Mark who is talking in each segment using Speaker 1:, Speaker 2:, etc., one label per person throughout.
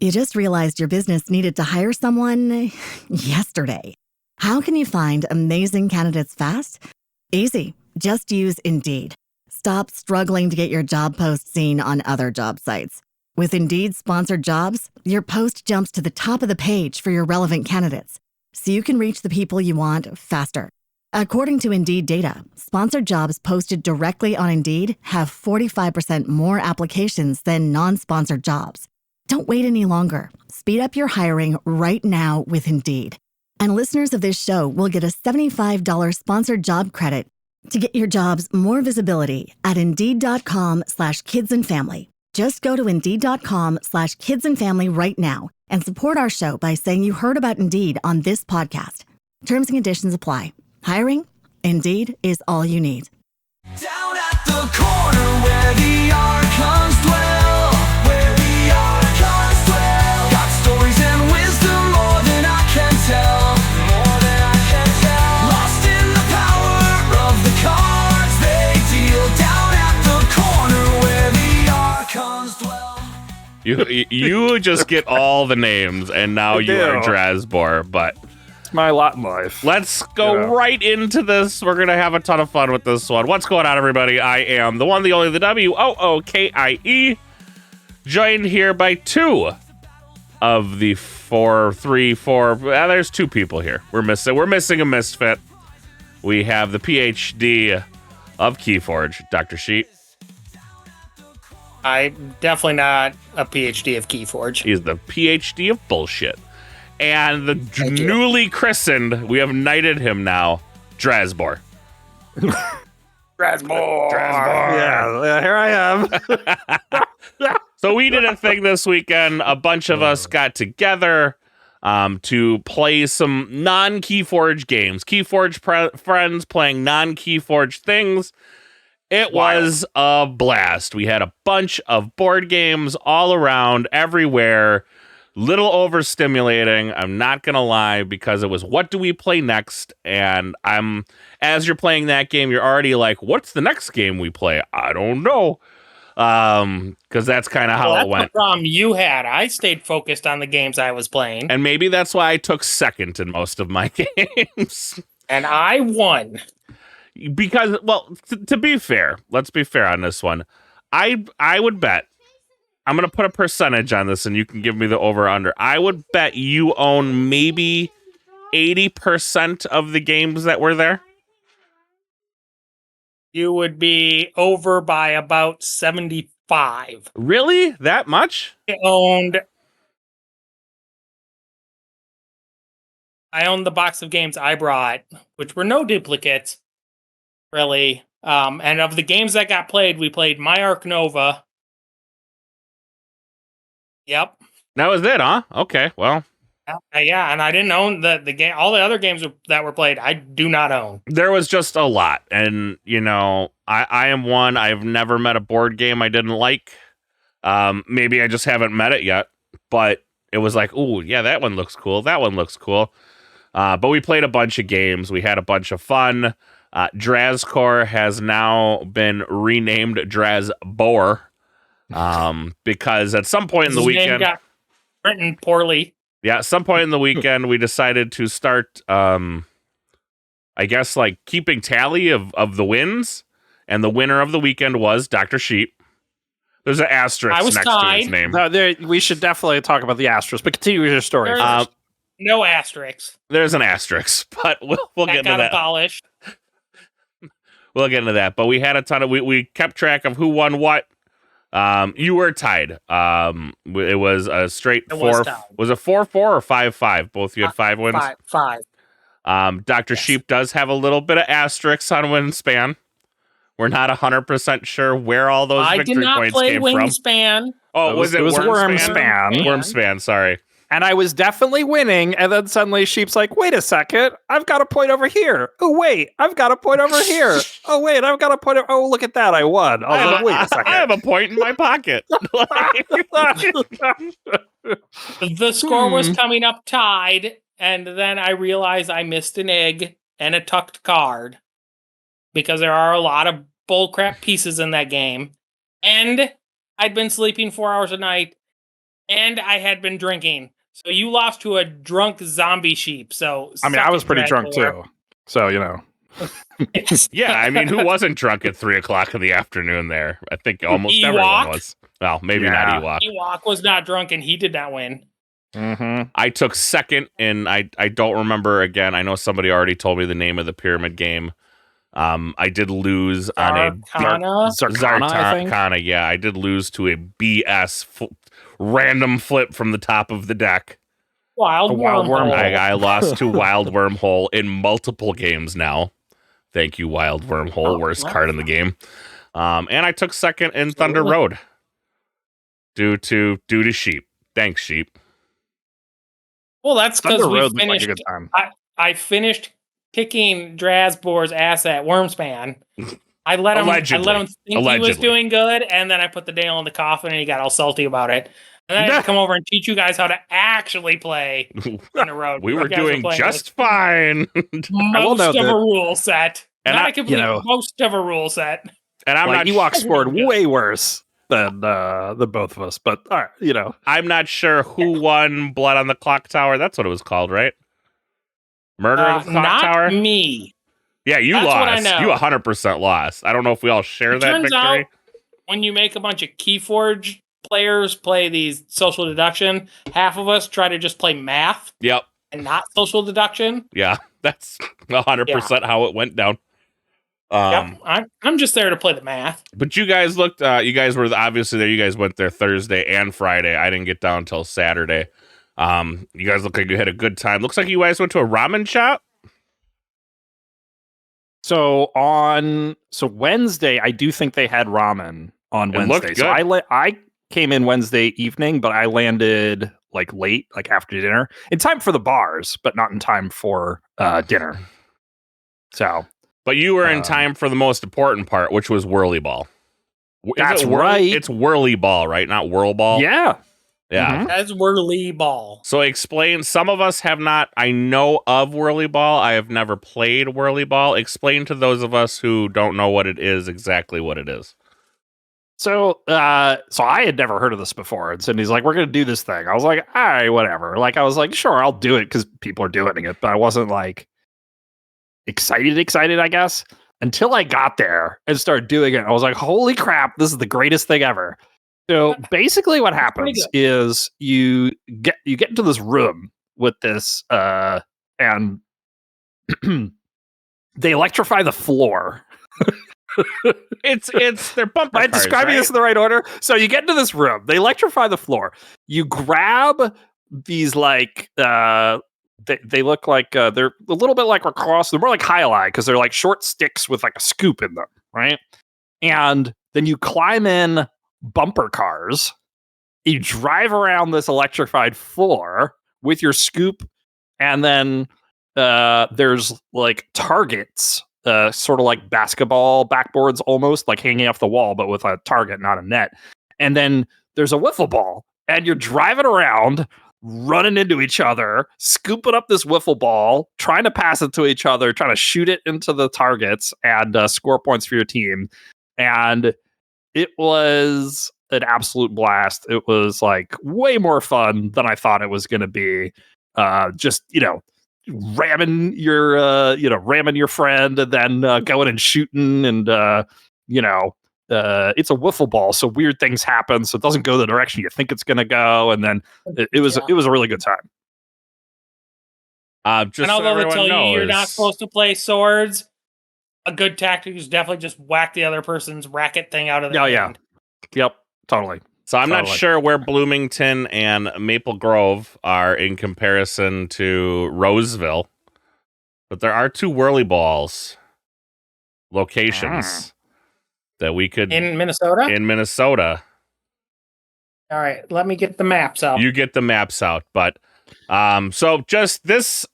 Speaker 1: You just realized your business needed to hire someone yesterday. How can you find amazing candidates fast? Easy. Just use Indeed. Stop struggling to get your job post seen on other job sites. With Indeed sponsored jobs, your post jumps to the top of the page for your relevant candidates, so you can reach the people you want faster. According to Indeed data, sponsored jobs posted directly on Indeed have 45% more applications than non-sponsored jobs. Don't wait any longer. Speed up your hiring right now with Indeed. And listeners of this show will get a $75 sponsored job credit to get your jobs more visibility at Indeed.com/kidsandfamily. Just go to Indeed.com/kidsandfamily right now and support our show by saying you heard about Indeed on this podcast. Terms and conditions apply. Hiring? Indeed is all you need.
Speaker 2: Down at the corner where the Archons dwell, where the Archons dwell. Got stories and wisdom more than I can tell, more than I can tell. Lost in the power of the cards they deal. Down at the corner where the Archons dwell.
Speaker 3: You just get all the names, and now you are Drasbor, but
Speaker 4: my lot in life.
Speaker 3: Let's go right into this. We're going to have a ton of fun with this one. What's going on, everybody? I am the one, the only, the WOOKIE, joined here by two of the four. There's two people here. We're missing a misfit. We have the PhD of KeyForge, Dr. Sheet.
Speaker 5: I'm definitely not a PhD of KeyForge.
Speaker 3: He's the PhD of bullshit. And the newly christened, we have knighted him now, Drasbor.
Speaker 5: Drasbor.
Speaker 4: Yeah, here I am.
Speaker 3: So we did a thing this weekend. A bunch of us got together to play some non-KeyForge games. KeyForge friends playing non-KeyForge things. It was a blast. We had a bunch of board games all around, everywhere. Little overstimulating, I'm not gonna lie, because it was what do we play next? And as you're playing that game, you're already like, what's the next game we play? I don't know. Because that's kind of how it went.
Speaker 5: That's the problem you had. I stayed focused on the games I was playing.
Speaker 3: And maybe that's why I took second in most of my games.
Speaker 5: And I won.
Speaker 3: Because, well, to be fair, let's be fair on this one. I would bet, I'm going to put a percentage on this and you can give me the over-under. I would bet you own maybe 80% of the games that were there.
Speaker 5: You would be over by about 75.
Speaker 3: Really? That much?
Speaker 5: I owned the box of games I brought, which were no duplicates, really. And of the games that got played, we played My Ark Nova. Yep.
Speaker 3: That was it, huh? Okay, well.
Speaker 5: Yeah, and I didn't own the game. All the other games that were played, I do not own.
Speaker 3: There was just a lot. And, you know, I am one. I've never met a board game I didn't like. Maybe I just haven't met it yet. But it was like, ooh, yeah, that one looks cool. That one looks cool. But we played a bunch of games. We had a bunch of fun. Drascore has now been renamed Drasbor. Because at some point in the weekend,
Speaker 5: got written poorly.
Speaker 3: Yeah, at some point in the weekend, we decided to start, I guess, like keeping tally of the wins, and the winner of the weekend was Dr. Sheep. There's an asterisk next to his name.
Speaker 4: No, we should definitely talk about the asterisk, but continue your story.
Speaker 5: No asterisks.
Speaker 3: There's an asterisk, but we'll get into that.
Speaker 5: Abolished.
Speaker 3: We'll get into that. But we had a ton of we kept track of who won what. You were tied. It was a straight 4. Was it 4-4 or 5-5? Both you had 5 wins.
Speaker 5: 5.
Speaker 3: Dr. Sheep does have a little bit of asterisks on Wingspan. We're not 100% sure where all those victory points came from.
Speaker 5: Wingspan.
Speaker 3: Oh, it was
Speaker 4: Wormspan?
Speaker 3: Wormspan, sorry.
Speaker 4: And I was definitely winning, and then suddenly Sheep's like, wait a second, I've got a point over here. Oh, wait, I've got a point over here. Oh, wait, I've got a point oh, look at that, I won. I was like, wait a second.
Speaker 3: I have a point in my pocket.
Speaker 5: The score was coming up tied, and then I realized I missed an egg and a tucked card, because there are a lot of bullcrap pieces in that game. And I'd been sleeping 4 hours a night, and I had been drinking. So you lost to a drunk zombie sheep. So
Speaker 4: I mean, I was pretty drunk too. So,
Speaker 3: Yeah, I mean, who wasn't drunk at 3:00 in the afternoon there? I think almost everyone was. Well, maybe not Ewok.
Speaker 5: Ewok was not drunk and he did not win.
Speaker 4: Mm-hmm.
Speaker 3: I took second, and I don't remember again. I know somebody already told me the name of the pyramid game. I did lose on a
Speaker 4: Zarkana, I think.
Speaker 3: Zarkana, yeah. I did lose to a BS random flip from the top of the deck.
Speaker 5: Wild Wormhole.
Speaker 3: I lost to Wild Wormhole in multiple games now. Thank you, Wild Wormhole. Worst card in the game. And I took second in Thunder Road due to sheep. Thanks, sheep.
Speaker 5: Well, that's because we finished.
Speaker 4: Like a good time.
Speaker 5: I finished kicking Drasbor's ass at Wormspan. I let him think he was doing good, and then I put the nail in the coffin, and he got all salty about it. And then I had to come over and teach you guys how to actually play Thunder Road.
Speaker 3: We were doing just fine.
Speaker 5: Most of a rule set.
Speaker 3: And
Speaker 5: Not a complete most of a rule set.
Speaker 3: And I'm not
Speaker 4: Ewok scored way worse than both of us, but all right,
Speaker 3: I'm not sure who won Blood on the Clock Tower. That's what it was called, right? Murder on the Clock Tower?
Speaker 5: Not me.
Speaker 3: Yeah, you
Speaker 5: That's
Speaker 3: lost.
Speaker 5: what I know.
Speaker 3: You 100% lost. I don't know if we all share that victory.
Speaker 5: Out, when you make a bunch of KeyForge players play these social deduction, half of us try to just play math.
Speaker 3: Yep.
Speaker 5: And not social deduction.
Speaker 3: Yeah, that's 100% how it went down.
Speaker 5: Yep, I'm just there to play the math.
Speaker 3: But you guys looked. You guys were obviously there. You guys went there Thursday and Friday. I didn't get down until Saturday. You guys look like you had a good time. Looks like you guys went to a ramen shop.
Speaker 4: So Wednesday, I do think they had ramen on Wednesday.
Speaker 3: Looked good.
Speaker 4: So I came in Wednesday evening, but I landed like late, like after dinner, in time for the bars, but not in time for dinner. So.
Speaker 3: But you were in time for the most important part, which was Whirly Ball.
Speaker 4: That's right.
Speaker 3: It's Whirly Ball, right? Not Whirl Ball?
Speaker 4: Yeah.
Speaker 3: Yeah.
Speaker 5: Mm-hmm. That's Whirly Ball.
Speaker 3: So explain, some of us have not, I know of Whirly Ball. I have never played Whirly Ball. Explain to those of us who don't know what it is, exactly what it is.
Speaker 4: So I had never heard of this before. And Cindy's like, we're going to do this thing. I was like, all right, whatever. Like, I was like, sure, I'll do it because people are doing it. But I wasn't like, excited, I guess, until I got there and started doing it. I was like, holy crap, this is the greatest thing ever. So basically what happens is you get into this room with this and they electrify the floor.
Speaker 3: It's their bumper cars,
Speaker 4: am I describing this in the right order? So you get into this room, they electrify the floor. You grab these like They look like they're a little bit like lacrosse. They're more like highlight because they're like short sticks with like a scoop in them, right? And then you climb in bumper cars. You drive around this electrified floor with your scoop, and then there's like targets, sort of like basketball backboards, almost like hanging off the wall, but with a target, not a net. And then there's a wiffle ball, and you're driving around, running into each other, scooping up this wiffle ball, trying to pass it to each other, trying to shoot it into the targets and score points for your team. And it was an absolute blast. It was like way more fun than I thought it was going to be. Just, ramming your friend and then going and shooting and, it's a wiffle ball, so weird things happen. So it doesn't go the direction you think it's going to go, and then it was a really good time.
Speaker 3: Just
Speaker 5: and
Speaker 3: so
Speaker 5: although they
Speaker 3: everyone
Speaker 5: tell you you're
Speaker 3: knows,
Speaker 5: not supposed to play swords, a good tactic is definitely just whack the other person's racket thing out of their hand.
Speaker 4: Yep, totally.
Speaker 3: So I'm not sure where Bloomington and Maple Grove are in comparison to Roseville, but there are 2 Whirly Balls locations. That we could
Speaker 5: in Minnesota. All right, let me get the maps out.
Speaker 3: You get the maps out, but so this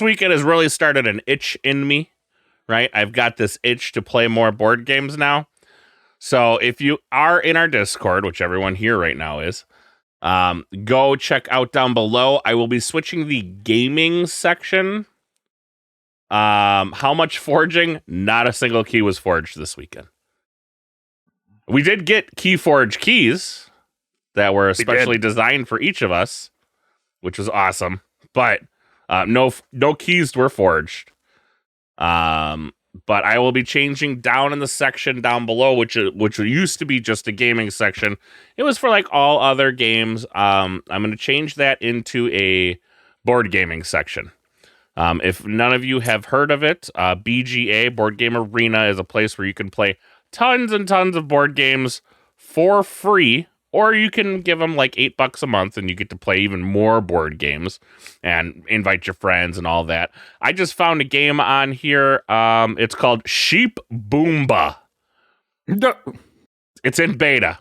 Speaker 3: weekend has really started an itch in me, right? I've got this itch to play more board games now. So if you are in our Discord, which everyone here right now is, go check out down below. I will be switching the gaming section. How much forging? Not a single key was forged this weekend. We did get KeyForge keys, that were especially designed for each of us, which was awesome. But no keys were forged. But I will be changing down in the section down below, which used to be just a gaming section. It was for like all other games. I'm going to change that into a board gaming section. If none of you have heard of it, BGA, Board Game Arena, is a place where you can play tons and tons of board games for free, or you can give them like $8 a month and you get to play even more board games and invite your friends and all that. I just found a game on here. It's called Sheep Boomba. It's in beta.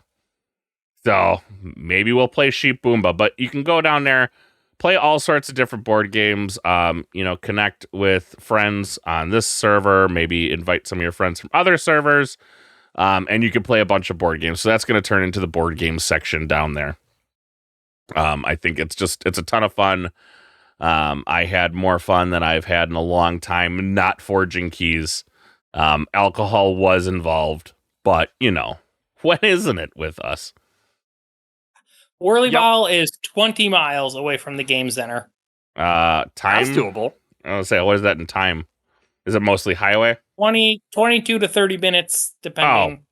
Speaker 3: So maybe we'll play Sheep Boomba, but you can go down there, play all sorts of different board games, connect with friends on this server, maybe invite some of your friends from other servers. And you can play a bunch of board games. So that's going to turn into the board game section down there. I think it's a ton of fun. I had more fun than I've had in a long time not forging keys. Alcohol was involved, but when isn't it with us?
Speaker 5: Whirlyball is 20 miles away from the game center.
Speaker 3: Time?
Speaker 4: That's doable.
Speaker 3: I was say, what is that in time? Is it mostly highway?
Speaker 5: 22 to 30 minutes, depending.
Speaker 3: Oh.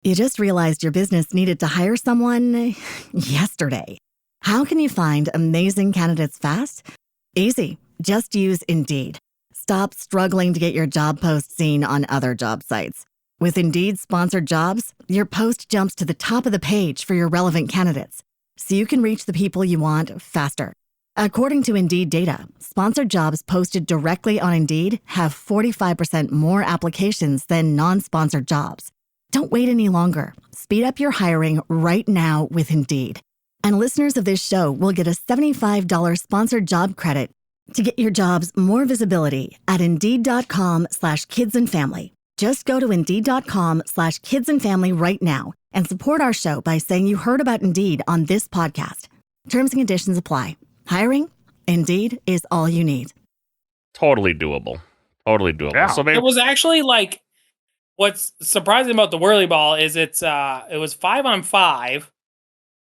Speaker 1: You just realized your business needed to hire someone yesterday. How can you find amazing candidates fast? Easy. Just use Indeed. Stop struggling to get your job post seen on other job sites. With Indeed sponsored jobs, your post jumps to the top of the page for your relevant candidates, so you can reach the people you want faster. According to Indeed data, sponsored jobs posted directly on Indeed have 45% more applications than non-sponsored jobs. Don't wait any longer. Speed up your hiring right now with Indeed. And listeners of this show will get a $75 sponsored job credit to get your jobs more visibility at Indeed.com/kidsandfamily. Just go to Indeed.com/kidsandfamily right now and support our show by saying you heard about Indeed on this podcast. Terms and conditions apply. Hiring? Indeed is all you need.
Speaker 3: Totally doable.
Speaker 4: Yeah.
Speaker 3: So maybe
Speaker 5: It was actually like, what's surprising about the Whirlyball is it was 5-on-5,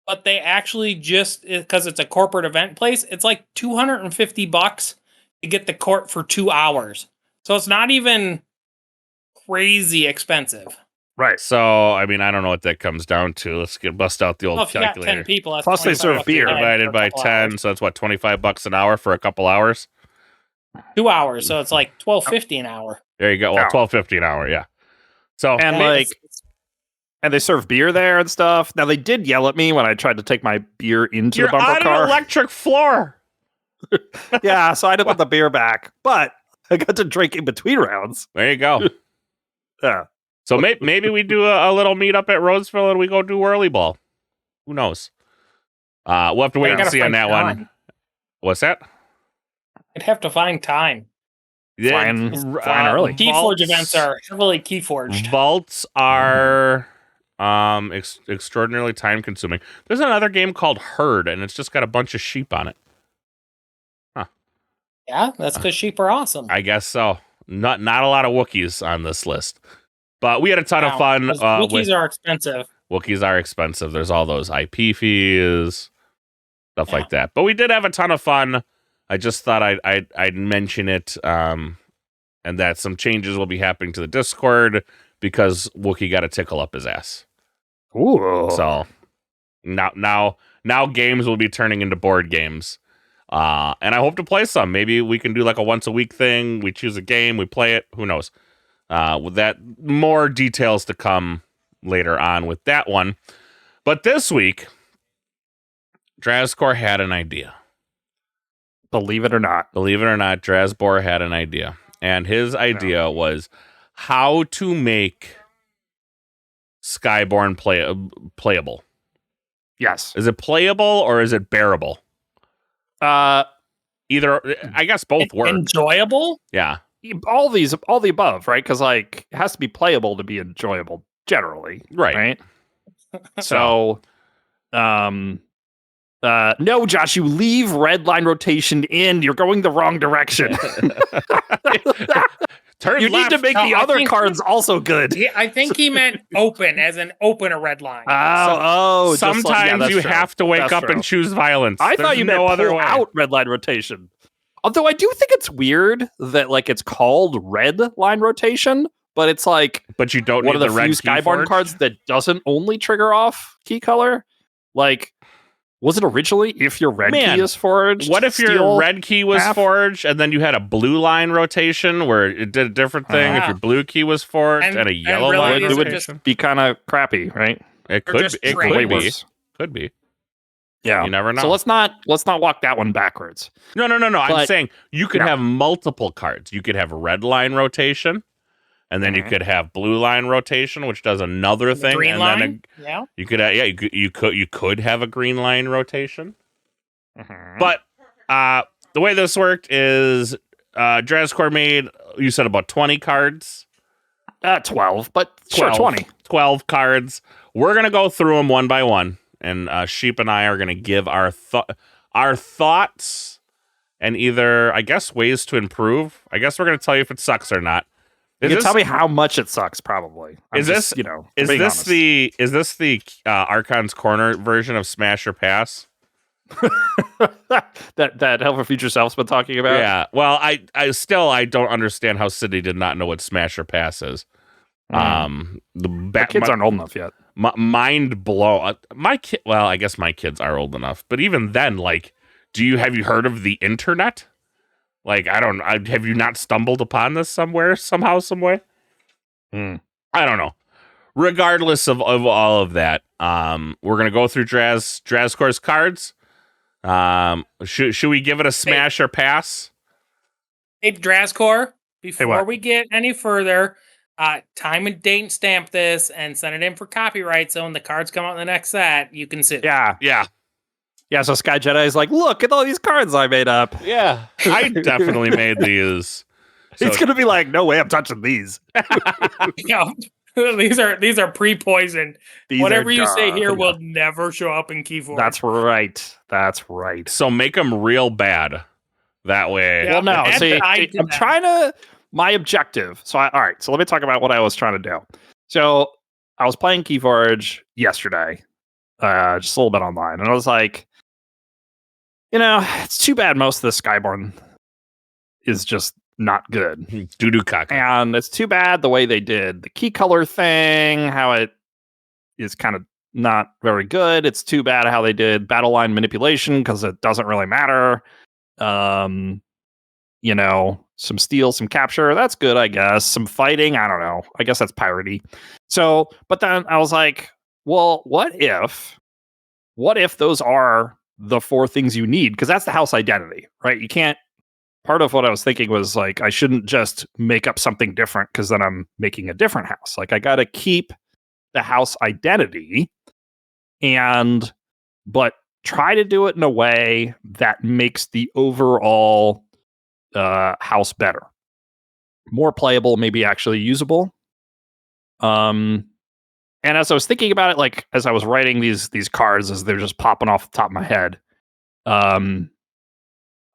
Speaker 5: but they actually because it's a corporate event place, it's like $250 to get the court for 2 hours. So it's not even crazy expensive.
Speaker 4: Right.
Speaker 3: So, I mean, I don't know what that comes down to. Let's bust out the old
Speaker 5: Well, if you got
Speaker 3: calculator.
Speaker 5: 10 people, that's
Speaker 4: Plus they serve beer.
Speaker 3: Divided by 10, so that's what, $25 an hour for a couple hours?
Speaker 5: 2 hours, so it's like $12.50 an hour.
Speaker 3: There you go. Well,
Speaker 4: Yeah.
Speaker 3: $12.50 an hour, yeah. So,
Speaker 4: And and they serve beer there and stuff. Now they did yell at me when I tried to take my beer into
Speaker 3: you're
Speaker 4: the bumper
Speaker 3: on
Speaker 4: car.
Speaker 3: an electric floor.
Speaker 4: Yeah, so I had to put the beer back, but I got to drink in between rounds.
Speaker 3: There you go.
Speaker 4: Yeah.
Speaker 3: So maybe we do a little meetup at Roseville and we go do Whirlyball. Who knows? We'll have to wait and see on that one. What's that?
Speaker 5: I'd have to find time.
Speaker 4: Flying early.
Speaker 5: KeyForge events are heavily keyforged.
Speaker 3: Vaults are extraordinarily time consuming. There's another game called Herd, and it's just got a bunch of sheep on it.
Speaker 5: Yeah, that's because sheep are awesome.
Speaker 3: I guess so. Not a lot of Wookiees on this list, but we had a ton of fun.
Speaker 5: Wookiees are expensive.
Speaker 3: Wookiees are expensive. There's all those IP fees, stuff like that. But we did have a ton of fun. I just thought I'd mention it, and that some changes will be happening to the Discord because Wookie got a tickle up his ass.
Speaker 4: Ooh.
Speaker 3: So now games will be turning into board games. And I hope to play some. Maybe we can do like a once a week thing. We choose a game, we play it. Who knows? With that, more details to come later on with that one. But this week, Drazcor had an idea.
Speaker 4: Believe it or not,
Speaker 3: Drazbor had an idea. And his idea was how to make Skyborn playable.
Speaker 4: yes.
Speaker 3: Is it playable or is it bearable? Either, I guess both work.
Speaker 5: Enjoyable?
Speaker 3: Yeah.
Speaker 4: All the above, right? Because like it has to be playable to be enjoyable generally,
Speaker 3: Right.
Speaker 4: So, no, Josh, you leave red line rotation in. You're going the wrong direction.
Speaker 3: Turn
Speaker 4: You need to
Speaker 3: left.
Speaker 4: make the other cards also good.
Speaker 5: I think he meant open, as in open a red line.
Speaker 3: Sometimes you have to wake up and choose violence.
Speaker 4: I thought you meant
Speaker 3: no other
Speaker 4: pull
Speaker 3: way.
Speaker 4: out red line rotation. Although I do think it's weird that like it's called red line rotation, but it's like
Speaker 3: but you don't
Speaker 4: one
Speaker 3: need
Speaker 4: of the
Speaker 3: red
Speaker 4: few Skyborn cards that doesn't only trigger off key color. Like, was it originally if your red key is forged?
Speaker 3: What if your red key was forged and then you had a blue line rotation where it did a different thing? If your blue key was forged and a yellow line rotation,
Speaker 4: it would be kind of crappy, right?
Speaker 3: It could be. It could be. Could be.
Speaker 4: Yeah,
Speaker 3: you never know.
Speaker 4: So let's not walk that one backwards.
Speaker 3: No. I'm saying you could have multiple cards. You could have red line rotation, and then you could have blue line rotation, which does another thing.
Speaker 5: Green
Speaker 3: and
Speaker 5: line?
Speaker 3: Then you could you could have a green line rotation. But the way this worked is Drazcore made, you said, about 20 cards.
Speaker 4: 12, but 12, sure, 20.
Speaker 3: 12 cards. We're gonna go through them one by one. And Sheep and I are going to give our thoughts and either, I guess, ways to improve. I guess we're going to tell you if it sucks or not.
Speaker 4: You can tell me how much it sucks, probably.
Speaker 3: Is this the Archons Corner version of Smash or Pass?
Speaker 4: that Help for Future Self's been talking about?
Speaker 3: Yeah. Well, I don't understand how City did not know what Smash or Pass is.
Speaker 4: The kids aren't old enough yet.
Speaker 3: Mind blown. Well, I guess my kids are old enough, but even then, like, have you heard of the internet? Like, have you not stumbled upon this somewhere, somehow, some way? I don't know. Regardless of all of that, we're gonna go through Drazcore's cards. Should we give it a smash or pass?
Speaker 5: Hey, Drazcore, before we get any further, time and date and stamp this and send it in for copyright, so when the cards come out in the next set, you can sue.
Speaker 3: Yeah.
Speaker 4: So Sky Jedi is like, look at all these cards I made up.
Speaker 3: Yeah, I definitely made these.
Speaker 4: So he's gonna be like, no way, I'm touching these.
Speaker 5: These are pre-poisoned. Whatever you say here will never show up in KeyForge.
Speaker 4: That's right.
Speaker 3: So make them real bad. That way.
Speaker 4: Well, no. See, I'm trying to. My objective. So all right. So let me talk about what I was trying to do. So I was playing KeyForge yesterday, just a little bit online, and I was like, it's too bad most of the Skyborn is just not good.
Speaker 3: Doo-doo cock.
Speaker 4: And it's too bad the way they did the key color thing, how it is kind of not very good. It's too bad how they did battle line manipulation because it doesn't really matter. Some steal, some capture. That's good, I guess. Some fighting. I don't know. I guess that's piratey. So, but then I was like, well, what if those are the four things you need? Because that's the house identity, right? You can't. Part of what I was thinking was like, I shouldn't just make up something different because then I'm making a different house. Like, I got to keep the house identity but try to do it in a way that makes the overall house better, more playable, maybe actually usable. And as I was thinking about it, like as I was writing these cards, as they're just popping off the top of my head,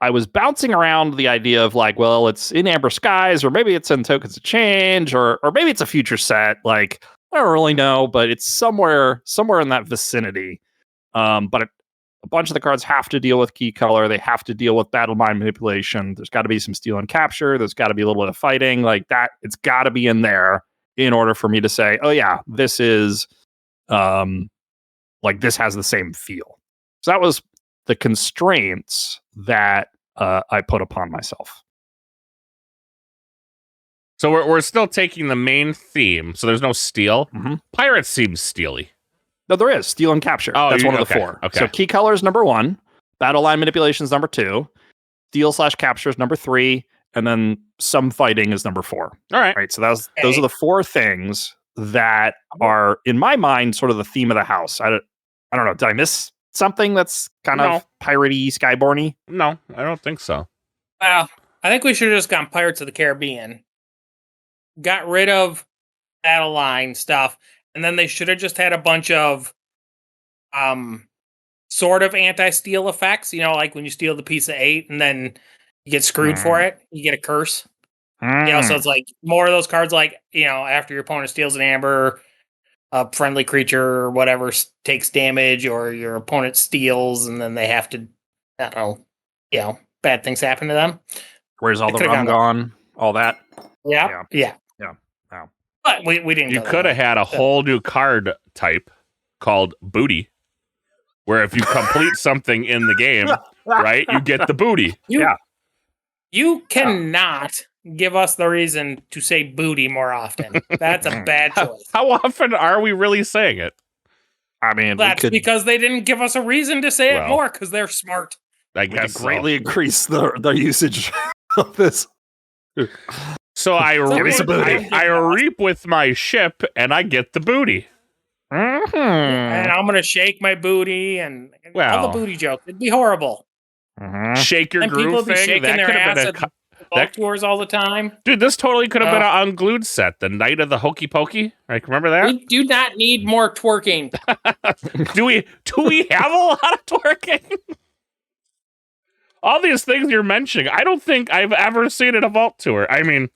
Speaker 4: I was bouncing around the idea of like, well, it's in Amber Skies, or maybe it's in Tokens of Change, or maybe it's a future set. Like, I don't really know, but it's somewhere in that vicinity. But a bunch of the cards have to deal with key color. They have to deal with battle mind manipulation. There's got to be some steal and capture. There's got to be a little bit of fighting like that. It's got to be in there in order for me to say, oh yeah, this is like this has the same feel. So that was the constraints that I put upon myself.
Speaker 3: So we're still taking the main theme. So there's no steal.
Speaker 4: Mm-hmm.
Speaker 3: Pirates seems steely.
Speaker 4: No, there is steal and capture. That's one of the four. Okay. So key color is number 1. Battle line manipulation is number 2. Steal/capture is number 3. And then some fighting is number 4.
Speaker 3: All right.
Speaker 4: Right. So those are the 4 things that are, in my mind, sort of the theme of the house. I don't know. Did I miss something that's kind of piratey, Skyborny?
Speaker 3: No, I don't think so.
Speaker 5: Well, I think we should have just gone Pirates of the Caribbean. Got rid of battle line stuff, and then they should have just had a bunch of sort of anti-steal effects. Like when you steal the piece of 8 and then you get screwed for it, you get a curse. So it's like more of those cards, like, after your opponent steals an amber, a friendly creature or whatever takes damage, or your opponent steals, and then they have to, I don't know, bad things happen to them.
Speaker 4: Where's all the rum gone? All that?
Speaker 5: Yeah.
Speaker 4: Wow.
Speaker 5: But we didn't.
Speaker 3: You could have had a whole new card type called booty, where if you complete something in the game, right, you get the booty.
Speaker 5: You cannot give us the reason to say booty more often. That's a bad choice.
Speaker 3: How often are we really saying it?
Speaker 4: I mean,
Speaker 5: that's because they didn't give us a reason to say it more, because they're smart.
Speaker 3: I guess
Speaker 4: greatly increase the usage of this.
Speaker 3: So I reap with my ship, and I get the booty.
Speaker 5: Mm-hmm. And I'm gonna shake my booty, and all the booty jokes. It'd be horrible.
Speaker 3: Mm-hmm. Shake your
Speaker 5: and
Speaker 3: groove
Speaker 5: people
Speaker 3: thing.
Speaker 5: Be shaking
Speaker 3: that
Speaker 5: their
Speaker 3: could have
Speaker 5: ass
Speaker 3: been
Speaker 5: at vault tours all the time.
Speaker 3: Dude, this totally could have been an unglued set. The Night of the Hokey Pokey. Like, remember that?
Speaker 5: We do not need more twerking.
Speaker 3: Do we have a lot of twerking? All these things you're mentioning, I don't think I've ever seen at a vault tour. I mean,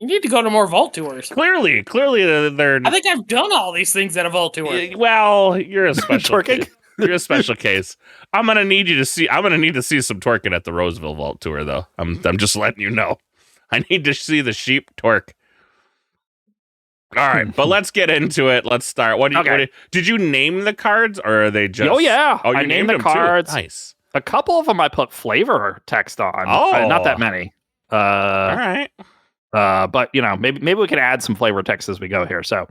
Speaker 5: you need to go to more vault tours.
Speaker 3: Clearly, they're.
Speaker 5: I think I've done all these things at a vault tour.
Speaker 3: Well, you're a special case. You're a special case. I'm gonna need to see some twerking at the Roseville Vault Tour, though. I'm just letting you know. I need to see the sheep twerk. All right, but let's get into it. Let's start. Did you name the cards, or are they just?
Speaker 4: Oh yeah,
Speaker 3: you
Speaker 4: I named the cards.
Speaker 3: Too. Nice.
Speaker 4: A couple of them I put flavor text on. Not that many.
Speaker 3: All right.
Speaker 4: But maybe we can add some flavor text as we go here. So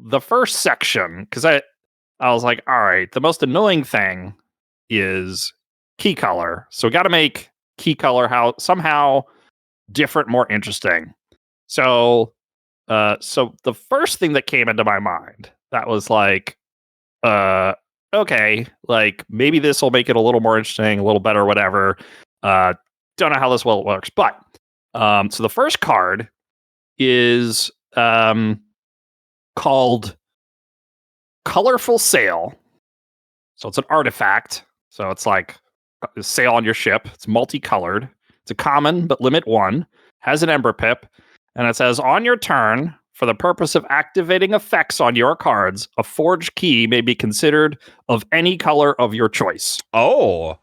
Speaker 4: the first section, because I was like, all right, the most annoying thing is key color. So we got to make key color somehow different, more interesting. So the first thing that came into my mind that was like, okay, like maybe this will make it a little more interesting, a little better, whatever. Don't know how this works, but so the first card is called Colorful Sail. So it's an artifact. So it's like a sail on your ship. It's multicolored. It's a common, but limit 1. Has an Ember Pip, and it says on your turn, for the purpose of activating effects on your cards, a forged key may be considered of any color of your choice.
Speaker 3: Oh.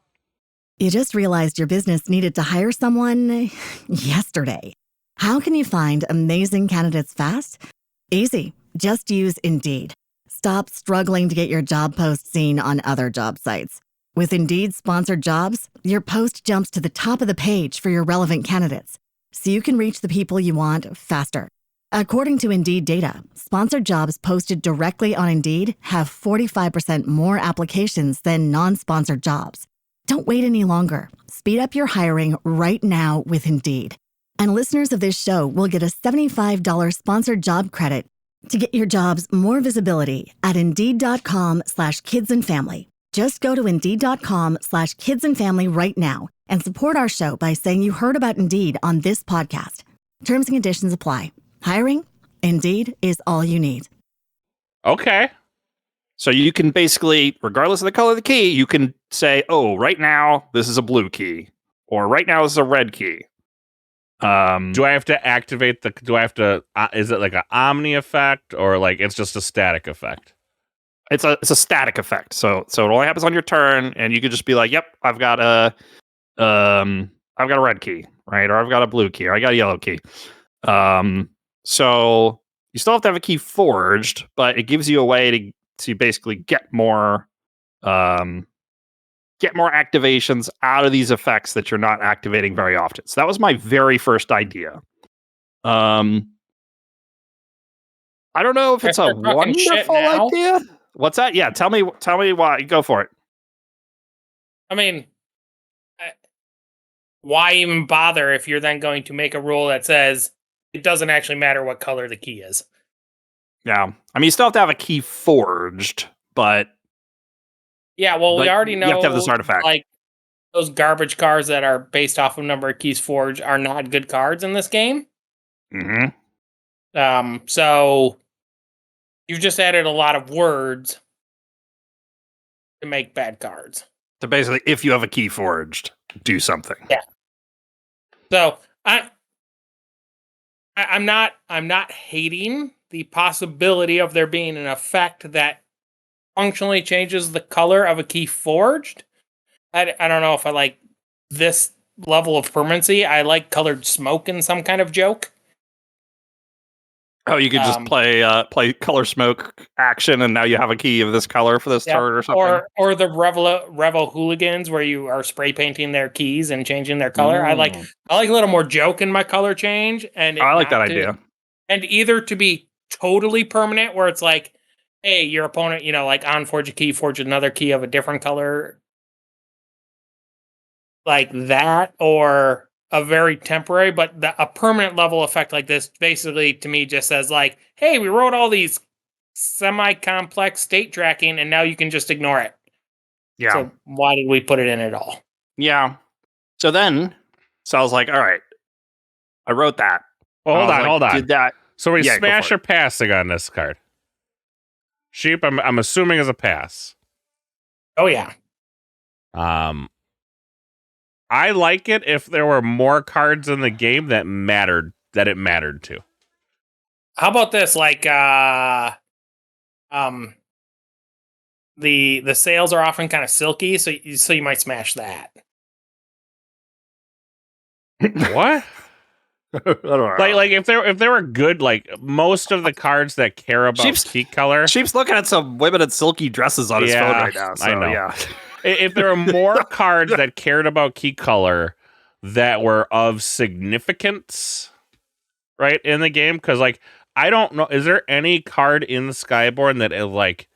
Speaker 1: You just realized your business needed to hire someone yesterday. How can you find amazing candidates fast? Easy. Just use Indeed. Stop struggling to get your job post seen on other job sites. With Indeed sponsored jobs, your post jumps to the top of the page for your relevant candidates, so you can reach the people you want faster. According to Indeed data, sponsored jobs posted directly on Indeed have 45% more applications than non-sponsored jobs. Don't wait any longer. Speed up your hiring right now with Indeed. And listeners of this show will get a $75 sponsored job credit to get your jobs more visibility at Indeed.com/kidsandfamily. Just go to Indeed.com/kidsandfamily right now and support our show by saying you heard about Indeed on this podcast. Terms and conditions apply. Hiring? Indeed is all you need.
Speaker 3: Okay.
Speaker 4: So you can basically, regardless of the color of the key, you can say, oh, right now, this is a blue key. Or right now, this is a red key.
Speaker 3: Do I have to activate is it like an omni effect, or like it's just a static effect?
Speaker 4: It's a static effect. So it only happens on your turn, and you could just be like, yep, I've got a red key, right? Or I've got a blue key, or I got a yellow key. So you still have to have a key forged, but it gives you a way to basically get more activations out of these effects that you're not activating very often. So that was my very first idea. I don't know if it's a wonderful idea. What's that? Yeah, tell me why. Go for it.
Speaker 5: I mean, why even bother if you're then going to make a rule that says it doesn't actually matter what color the key is?
Speaker 4: Yeah. I mean, you still have to have a key forged, but...
Speaker 5: Yeah, well, we already know...
Speaker 4: You have to have this artifact.
Speaker 5: Like, those garbage cards that are based off of number of keys forged are not good cards in this game.
Speaker 4: Mm-hmm.
Speaker 5: So, you've just added a lot of words to make bad cards.
Speaker 4: So basically, if you have a key forged, do something.
Speaker 5: Yeah. So I'm not hating the possibility of there being an effect that functionally changes the color of a key forged. I don't know if I like this level of permanency. I like colored smoke in some kind of joke.
Speaker 4: Oh, you could just play color smoke action, and now you have a key of this color for this turn or something.
Speaker 5: Or the Revo hooligans, where you are spray painting their keys and changing their color. I like a little more joke in my color change, and
Speaker 4: I like that idea.
Speaker 5: And either to be totally permanent, where it's like, hey, your opponent, like on forge a key, forge another key of a different color, like that, or a very temporary, but a permanent level effect like this basically to me just says like, hey, we wrote all these semi-complex state tracking and now you can just ignore it.
Speaker 4: Yeah.
Speaker 5: So why did we put it in at all?
Speaker 4: Yeah. So I was like, all right, I wrote that.
Speaker 3: Well, hold on.
Speaker 4: Did that.
Speaker 3: So we smash or passing on this card? Sheep, I'm assuming is a pass.
Speaker 5: Oh yeah.
Speaker 3: I like it if there were more cards in the game that it mattered to.
Speaker 5: How about this? Like, the sails are often kind of silky, so you might smash that.
Speaker 3: What?
Speaker 4: I don't know.
Speaker 3: Like if there were good, like most of the cards that care about key color.
Speaker 4: Sheep's looking at some women in silky dresses on his phone right now. So,
Speaker 3: I know.
Speaker 4: Yeah.
Speaker 3: If there were more cards that cared about key color that were of significance, right, in the game, because like I don't know, is there any card in the Skyborn that like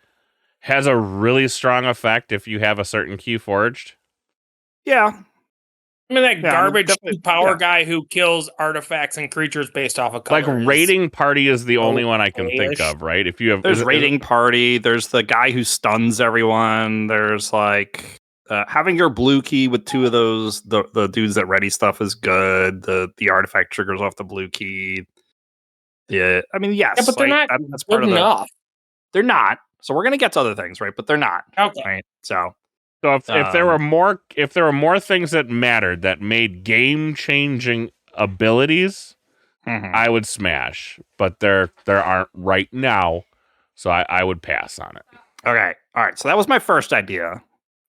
Speaker 3: has a really strong effect if you have a certain key forged?
Speaker 4: Yeah.
Speaker 5: I mean, that garbage power guy who kills artifacts and creatures based off of colors.
Speaker 3: Like raiding party is the only one I can think of, right? If you have,
Speaker 4: there's raiding party. There's the guy who stuns everyone. There's like having your blue key with two of those. The dudes that ready stuff is good. The artifact triggers off the blue key. Yeah, I mean, yes,
Speaker 5: yeah, but they're not
Speaker 4: that's part of enough. They're not. So we're gonna get to other things, right? But they're not.
Speaker 5: Okay.
Speaker 4: Right. So
Speaker 3: if there were more things that mattered that made game changing abilities, I would smash. But there aren't right now, so I would pass on it.
Speaker 4: Okay, all right. So that was my first idea,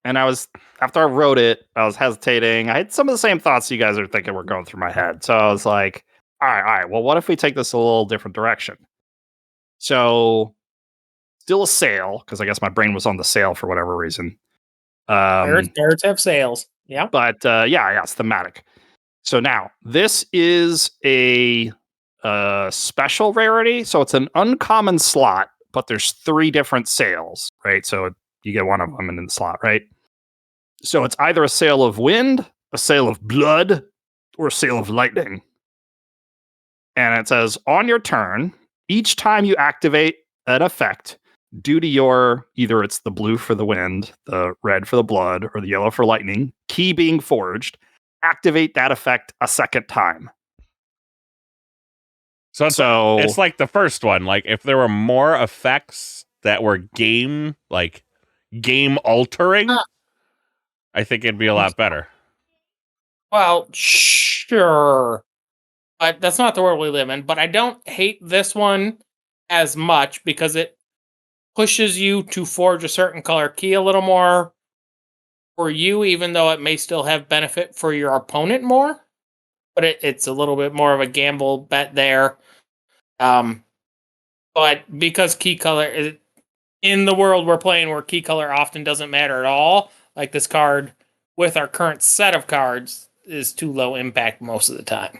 Speaker 4: and after I wrote it, I was hesitating. I had some of the same thoughts you guys are thinking were going through my head. So I was like, all right. Well, what if we take this a little different direction? So still a sail, because I guess my brain was on the sail for whatever reason.
Speaker 5: Birds have sails. Yeah.
Speaker 4: But it's thematic. So now this is a special rarity. So it's an uncommon slot, but there's 3 different sails, right? So you get one of them in the slot, right? So it's either a sail of wind, a sail of blood, or a sail of lightning. And it says on your turn, each time you activate an effect, due to your, either it's the blue for the wind, the red for the blood, or the yellow for lightning, key being forged, activate that effect a second time.
Speaker 3: So it's like the first one. Like if there were more effects that were game altering, I think it'd be a lot better.
Speaker 5: Well, sure. But that's not the world we live in. But I don't hate this one as much because it pushes you to forge a certain color key a little more for you, even though it may still have benefit for your opponent more. But it's a little bit more of a gamble bet there. But because key color is in the world we're playing where key color often doesn't matter at all, like this card with our current set of cards is too low impact most of the time.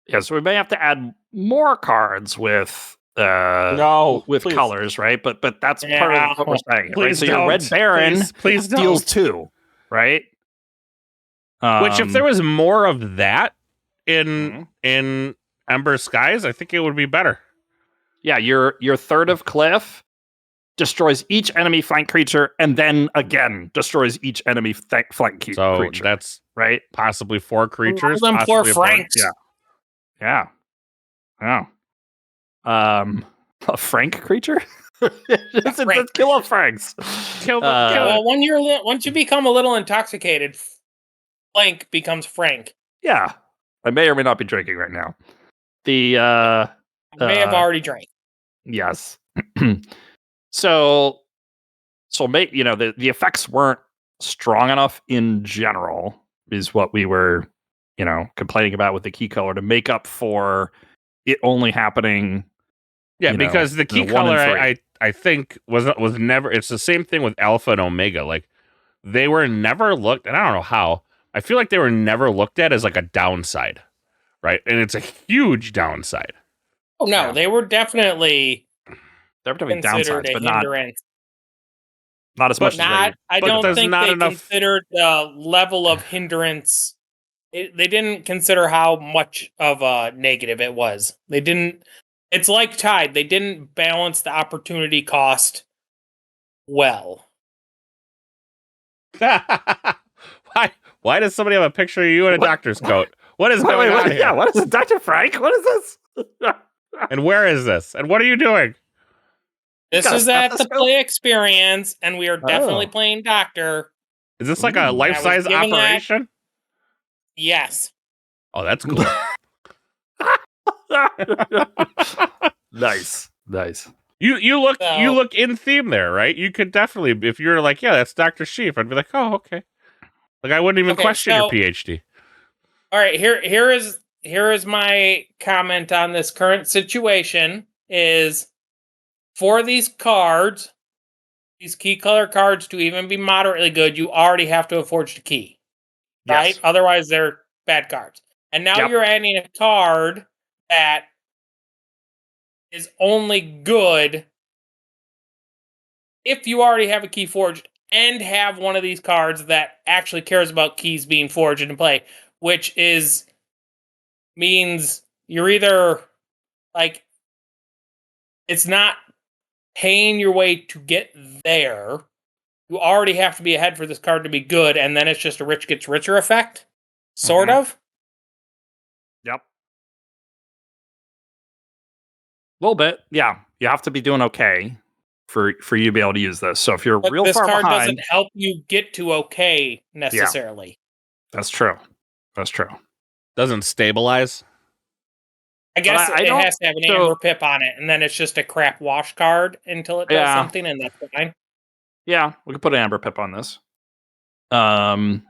Speaker 4: Yeah, so we may have to add more cards with colors, right? But that's part of what we're saying. Right? So your Red Baron
Speaker 3: please
Speaker 4: deals 2, right?
Speaker 3: Which if there was more of that in Ember Skies, I think it would be better.
Speaker 4: Yeah, your Third of Cliff destroys each enemy flank creature and then again destroys each enemy flank creature.
Speaker 3: So that's
Speaker 4: right.
Speaker 3: Possibly 4 creatures.
Speaker 5: Them 4 Franks.
Speaker 4: Yeah. A Frank creature? Let's kill a Franks.
Speaker 5: Well, once you become a little intoxicated, Flank becomes Frank.
Speaker 4: Yeah, I may or may not be drinking right now. The
Speaker 5: I may have already drank.
Speaker 4: Yes. So the effects weren't strong enough in general, is what we were, complaining about with the key color to make up for it only happening.
Speaker 3: Yeah, because the key
Speaker 4: 1
Speaker 3: color,
Speaker 4: and 3.
Speaker 3: I think was never. It's the same thing with Alpha and Omega. Like they were never looked, and I don't know how. I feel like they were never looked at as like a downside, right? And it's a huge downside.
Speaker 5: Oh no,
Speaker 4: Yeah.
Speaker 5: they were definitely
Speaker 4: Considered
Speaker 5: downsides,
Speaker 4: a
Speaker 5: but
Speaker 4: hindrance. Not as much as
Speaker 5: I don't think
Speaker 3: not
Speaker 5: they
Speaker 3: enough...
Speaker 5: considered the level of hindrance. They didn't consider how much of a negative it was. They didn't. It's like Tide. They didn't balance the opportunity cost well.
Speaker 3: Why does somebody have a picture of you in a doctor's coat? What is going on here?
Speaker 4: Yeah, what is it, Dr. Frank? What is this?
Speaker 3: And where is this? And what are you doing?
Speaker 5: This is at the Play Experience, and we are definitely playing Doctor.
Speaker 3: Is this like a life-size operation?
Speaker 5: Yes.
Speaker 3: Oh, that's cool.
Speaker 4: Nice.
Speaker 3: You look in theme there, right? You could definitely, if you're like, yeah, that's Dr. Sheaf, I'd be like, oh, okay. Like I wouldn't even question your PhD.
Speaker 5: All right, here is my comment on this current situation is for these cards, these key color cards to even be moderately good, you already have to have forged a key. Right?
Speaker 4: Yes.
Speaker 5: Otherwise they're bad cards. And now you're adding a card that is only good if you already have a key forged and have one of these cards that actually cares about keys being forged into play, which means you're either like it's not paying your way to get there. You already have to be ahead for this card to be good, and then it's just a rich gets richer effect, sort of.
Speaker 4: Yep. A little bit, yeah. You have to be doing okay for you to be able to use this. So if you're real far behind, this card
Speaker 5: doesn't help you get to okay necessarily.
Speaker 4: Yeah. That's true.
Speaker 3: Doesn't stabilize.
Speaker 5: I guess it has to have an amber pip on it, and then it's just a crap wash card until it does something, and that's fine.
Speaker 4: Yeah, we could put an amber pip on this. I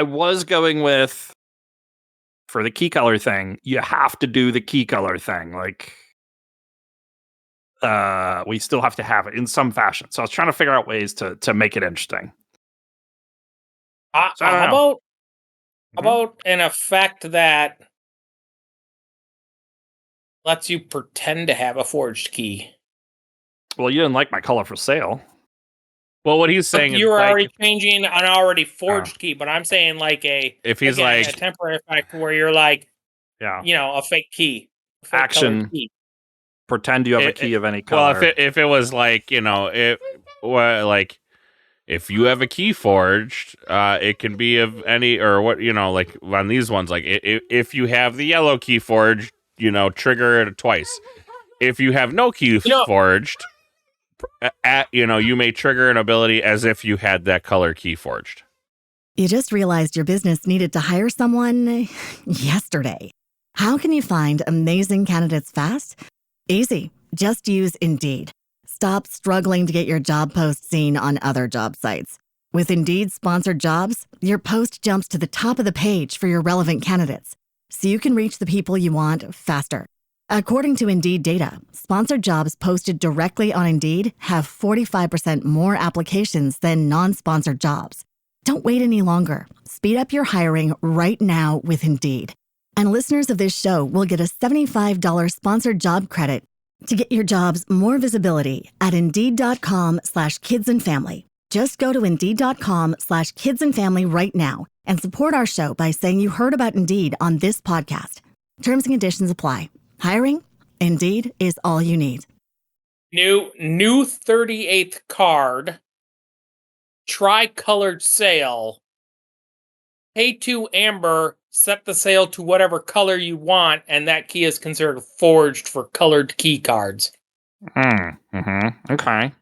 Speaker 4: was going with, for the key color thing, you have to do the key color thing. Like, we still have to have it in some fashion. So I was trying to figure out ways to make it interesting.
Speaker 5: How about an effect that lets you pretend to have a forged key?
Speaker 4: Well, you didn't like my colorful sail.
Speaker 3: Well, what he's saying is
Speaker 5: you were already changing an already forged key, but I'm saying like
Speaker 3: if he's like
Speaker 5: a temporary effect where you're like, a fake key,
Speaker 4: action. Key. Pretend you have a key of any color.
Speaker 3: Well, if it was like if you have a key forged, it can be of any or what like on these ones like if you have the yellow key forged, trigger it twice. If you have no key forged. You may trigger an ability as if you had that color key forged.
Speaker 1: You just realized your business needed to hire someone yesterday. How can you find amazing candidates fast? Easy. Just use Indeed. Stop struggling to get your job post seen on other job sites. With Indeed sponsored jobs, your post jumps to the top of the page for your relevant candidates, so you can reach the people you want faster. According to Indeed data, sponsored jobs posted directly on Indeed have 45% more applications than non-sponsored jobs. Don't wait any longer. Speed up your hiring right now with Indeed. And listeners of this show will get a $75 sponsored job credit to get your jobs more visibility at Indeed.com/kidsandfamily. Just go to Indeed.com/kidsandfamily right now and support our show by saying you heard about Indeed on this podcast. Terms and conditions apply. Hiring? Indeed is all you need.
Speaker 5: New 38th card. Tri-colored sail. Pay 2 amber, set the sail to whatever color you want, and that key is considered forged for colored key cards.
Speaker 4: Okay.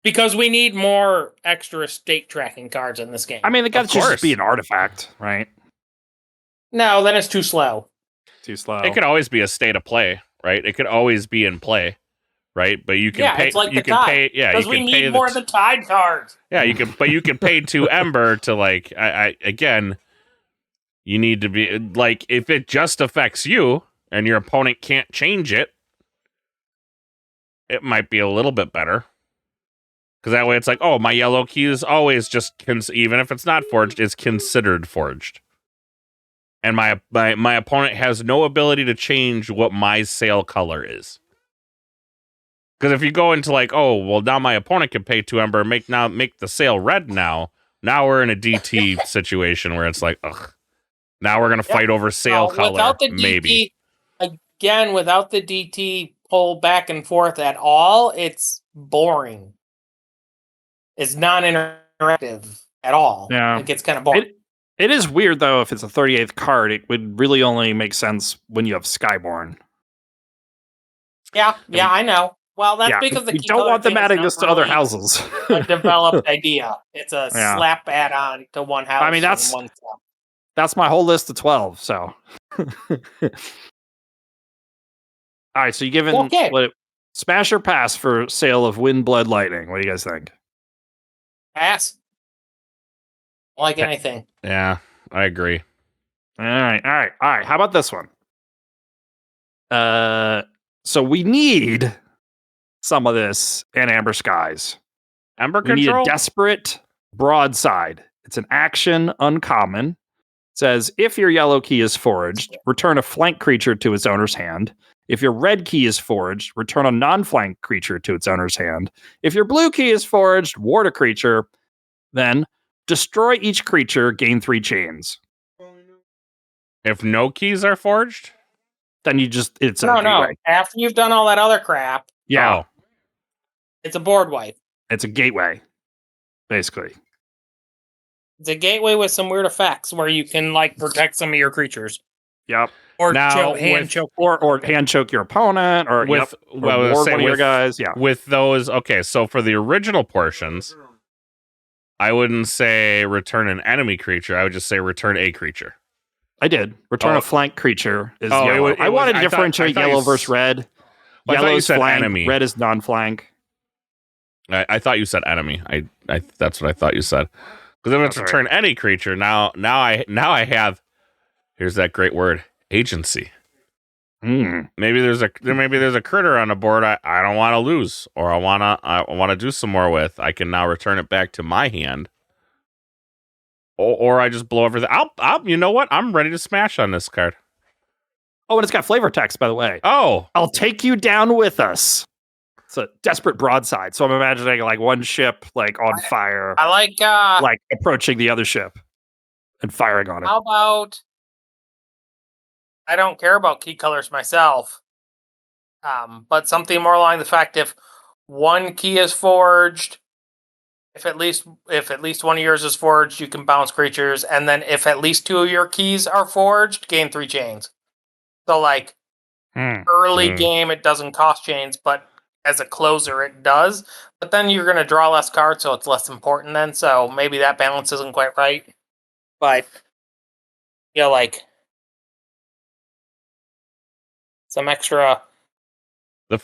Speaker 5: Because we need more extra state tracking cards in this game.
Speaker 4: I mean, it got to just be an artifact, right?
Speaker 5: No, then it's too slow.
Speaker 4: Too slow.
Speaker 3: It could always be a state of play, right? It could always be in play, right? But you can pay.
Speaker 5: It's like
Speaker 3: you
Speaker 5: the
Speaker 3: can
Speaker 5: tide.
Speaker 3: pay. Yeah,
Speaker 5: because
Speaker 3: you
Speaker 5: we
Speaker 3: can
Speaker 5: need
Speaker 3: pay
Speaker 5: more of the tide cards.
Speaker 3: Yeah, you can. But you can pay 2 Ember to like. I again. You need to be like if it just affects you and your opponent can't change it. It might be a little bit better. Because that way it's like, oh, my yellow key is always just, even if it's not forged, it's considered forged. And my opponent has no ability to change what my sail color is. Because if you go into like, oh, well, now my opponent can pay 2 Ember, make the sail red now. Now we're in a DT situation where it's like, ugh. Now we're going to fight over sail color,
Speaker 5: without the DT,
Speaker 3: maybe.
Speaker 5: Again, without the DT pull back and forth at all, it's boring. It's non-interactive at all.
Speaker 4: Yeah.
Speaker 5: It gets kind of boring.
Speaker 4: It is weird, though, if it's a 38th card, it would really only make sense when you have Skyborn.
Speaker 5: Yeah, I know. Well, that's because
Speaker 4: you don't want them adding this to other houses.
Speaker 5: A developed idea. It's a slap add-on to one house.
Speaker 4: I mean, that's my whole list of 12, so. All right, so you giving smash or pass for sale of Wind, Blood, Lightning? What do you guys think?
Speaker 5: Pass. Like anything.
Speaker 3: Yeah, I agree.
Speaker 4: All right. How about this one? So we need some of this in Amber Skies.
Speaker 3: Ember
Speaker 4: we
Speaker 3: Control?
Speaker 4: need a Desperate Broadside. It's an action uncommon. It says, if your yellow key is forged, return a flank creature to its owner's hand. If your red key is forged, return a non-flank creature to its owner's hand. If your blue key is forged, ward a creature. Then destroy each creature, gain 3 chains.
Speaker 3: If no keys are forged?
Speaker 4: Then you just, it's
Speaker 5: no. After you've done all that other crap.
Speaker 4: Yeah.
Speaker 3: Oh.
Speaker 5: It's a board wipe.
Speaker 4: It's a gateway, basically.
Speaker 5: It's a gateway with some weird effects where you can like protect some of your creatures.
Speaker 4: Yep.
Speaker 5: Or hand choke
Speaker 4: or hand choke your opponent, or
Speaker 3: with
Speaker 4: ward one of your guys. Yeah.
Speaker 3: With those, okay. So for the original portions, I wouldn't say return an enemy creature. I would just say return a creature.
Speaker 4: I did. Return a flank creature is yellow. I wanted to differentiate yellow versus red. Yellow is flank,
Speaker 3: enemy.
Speaker 4: Red is non-flank.
Speaker 3: I thought you said enemy. I that's what I thought you said. Because if it's return any creature, now I have, here's that great word, agency. Maybe there's a critter on the board I don't want to lose, or I want to do some more with. I can now return it back to my hand. Or I just blow everything. You know what? I'm ready to smash on this card.
Speaker 4: Oh, and it's got flavor text, by the way.
Speaker 3: Oh.
Speaker 4: I'll take you down with us. It's a Desperate Broadside. So I'm imagining like one ship like on fire.
Speaker 5: I like
Speaker 4: approaching the other ship and firing on it.
Speaker 5: How about, I don't care about key colors myself. But something more along the fact if one key is forged, if at least one of yours is forged, you can bounce creatures, and then if at least 2 of your keys are forged, gain 3 chains. So like early game, it doesn't cost chains, but as a closer, it does. But then you're going to draw less cards, so it's less important then. So maybe that balance isn't quite right. But like some extra.
Speaker 3: The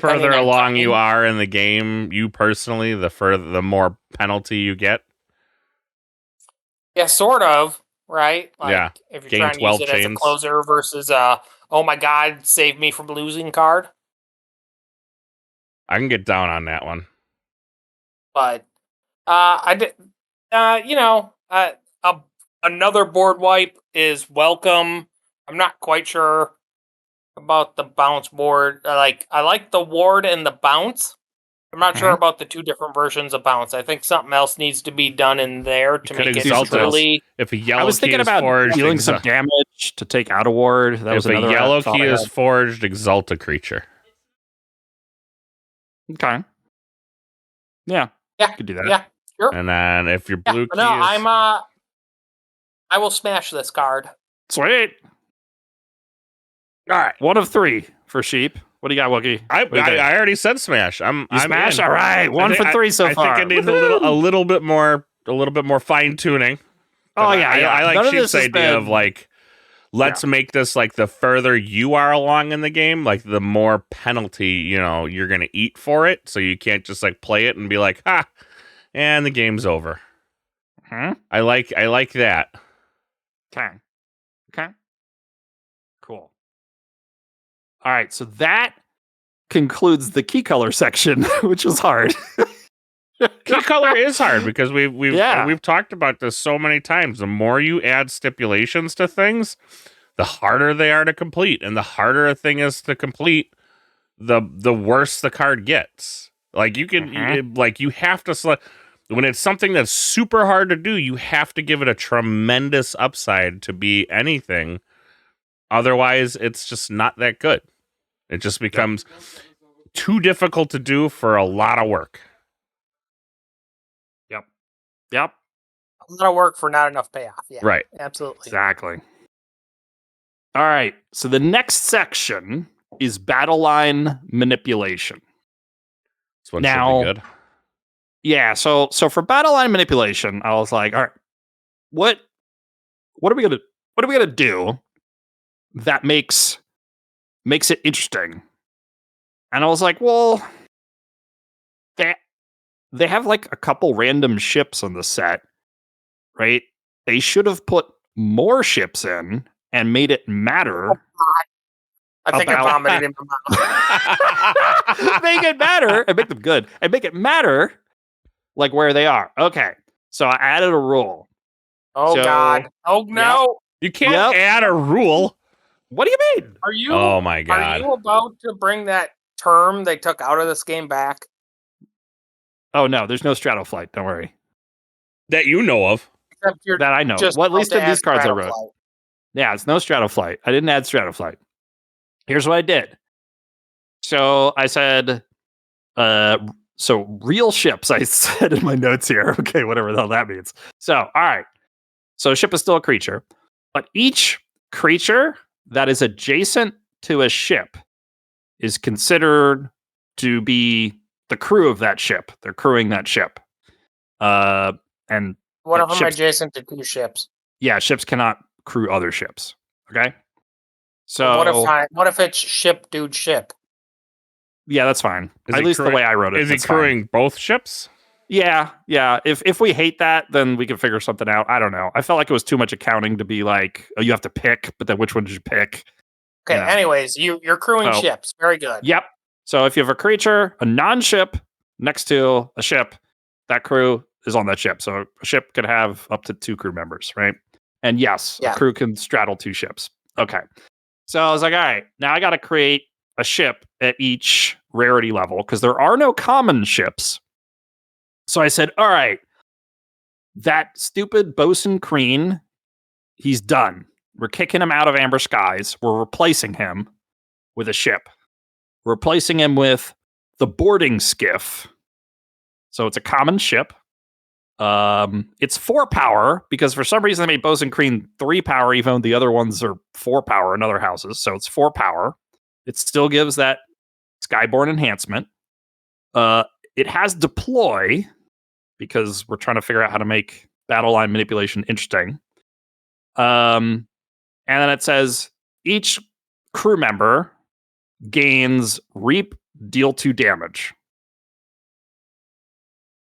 Speaker 3: further along you are in the game, you personally, the more penalty you get.
Speaker 5: Yeah, sort of, right?
Speaker 3: Like,
Speaker 5: if you're
Speaker 3: gain
Speaker 5: trying to use
Speaker 3: 12
Speaker 5: it
Speaker 3: chains.
Speaker 5: as a closer versus oh my god, save me from losing card.
Speaker 3: I can get down on that one.
Speaker 5: But another board wipe is welcome. I'm not quite sure about the bounce board. I like the ward and the bounce. I'm not sure about the 2 different versions of bounce. I think something else needs to be done in there to make it truly.
Speaker 3: If a yellow
Speaker 4: I was thinking about
Speaker 3: forged,
Speaker 4: dealing some damage to take out a ward. That was another.
Speaker 3: If a yellow key is forged, exalt a creature.
Speaker 4: Okay. Yeah.
Speaker 5: Yeah.
Speaker 4: Could do that.
Speaker 5: Yeah. Sure.
Speaker 3: And then if your blue key
Speaker 5: I will smash this card.
Speaker 4: Sweet. All right. 1 of 3 for sheep. What do you got, Wookie?
Speaker 3: I already said smash. I'm
Speaker 4: smash.
Speaker 3: In.
Speaker 4: All right. 1 for 3 so far.
Speaker 3: I think it needs a little bit more fine tuning.
Speaker 4: Oh yeah.
Speaker 3: I like Sheep's idea of like let's make this like the further you are along in the game, like the more penalty, you're going to eat for it. So you can't just like play it and be like, and the game's over. I like that.
Speaker 4: Okay. Cool. All right. So that concludes the key color section, which was hard.
Speaker 3: Key color is hard because we've talked about this so many times. The more you add stipulations to things, the harder they are to complete, and the harder a thing is to complete, the worse the card gets. Like you can, you have to select when it's something that's super hard to do. You have to give it a tremendous upside to be anything. Otherwise, it's just not that good. It just becomes too difficult to do for a lot of work.
Speaker 4: Yep.
Speaker 5: A lot of work for not enough payoff. Yeah.
Speaker 3: Right.
Speaker 5: Absolutely.
Speaker 4: Exactly. All right. So the next section is battle line manipulation.
Speaker 3: This one should be good.
Speaker 4: Yeah. So for battle line manipulation, I was like, all right, what are we gonna do that makes it interesting? And I was like, well, they have like a couple random ships on the set, right? They should have put more ships in and made it matter.
Speaker 5: I think I vomited in my mouth.
Speaker 4: Make it matter and make them good and make it matter like where they are. Okay. So I added a rule.
Speaker 5: Oh, God. Oh, no.
Speaker 3: You can't add a rule.
Speaker 4: What do you mean?
Speaker 5: Are you?
Speaker 3: Oh, my God.
Speaker 5: Are you about to bring that term they took out of this game back?
Speaker 4: Oh, no, there's no Stratoflight. Don't worry.
Speaker 3: That you know of.
Speaker 4: That I know. Well, at least in these cards I wrote. Yeah, it's no Stratoflight. I didn't add Stratoflight. Here's what I did. So I said, so real ships, I said in my notes here. Okay, whatever the hell that means. So, all right. So a ship is still a creature, but each creature that is adjacent to a ship is considered to be the crew of that ship. They're crewing that ship. And
Speaker 5: what if I'm adjacent to two ships?
Speaker 4: Yeah, ships cannot crew other ships. Okay. So
Speaker 5: what if it's ship dude ship?
Speaker 4: Yeah, that's fine. At least the way I wrote it.
Speaker 3: Is he crewing both ships?
Speaker 4: Yeah. If we hate that, then we can figure something out. I don't know. I felt like it was too much accounting to be like, oh, you have to pick, but then which one did you pick?
Speaker 5: Okay. Anyways, you're crewing ships. Very good.
Speaker 4: Yep. So if you have a creature, a non-ship next to a ship, that crew is on that ship. So a ship could have up to 2 crew members, right? And yes, a crew can straddle 2 ships. Okay. So I was like, all right, now I got to create a ship at each rarity level because there are no common ships. So I said, all right, that stupid Bosun Kreen, he's done. We're kicking him out of Amber Skies. We're replacing him with a ship. We're replacing him with the boarding skiff. So it's a common ship. It's 4 power because for some reason they made Bosun Kreen 3 power, even though the other ones are 4 power in other houses. So it's 4 power. It still gives that Skyborn enhancement. It has deploy because we're trying to figure out how to make battle line manipulation interesting. And then it says each crew member gains reap, deal 2 damage.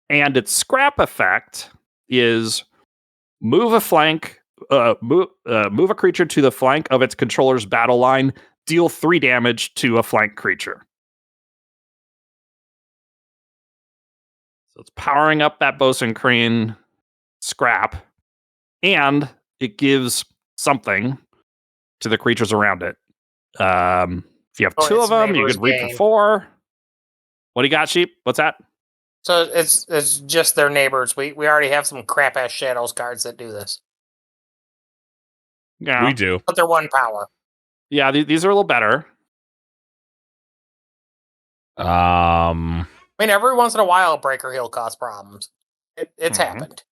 Speaker 4: And its scrap effect is move a creature to the flank of its controller's battle line, deal 3 damage to a flank creature. So it's powering up that Bosun Kreen scrap, and it gives something to the creatures around it. If you have 2 of them, you could reap for 4. What do you got, Sheep? What's that?
Speaker 5: So it's just their neighbors. We already have some crap ass Shadows cards that do this.
Speaker 4: Yeah,
Speaker 3: we do.
Speaker 5: But they're 1 power.
Speaker 4: Yeah, these are a little better.
Speaker 5: I mean, every once in a while, Breaker Hill cause problems. It's happened.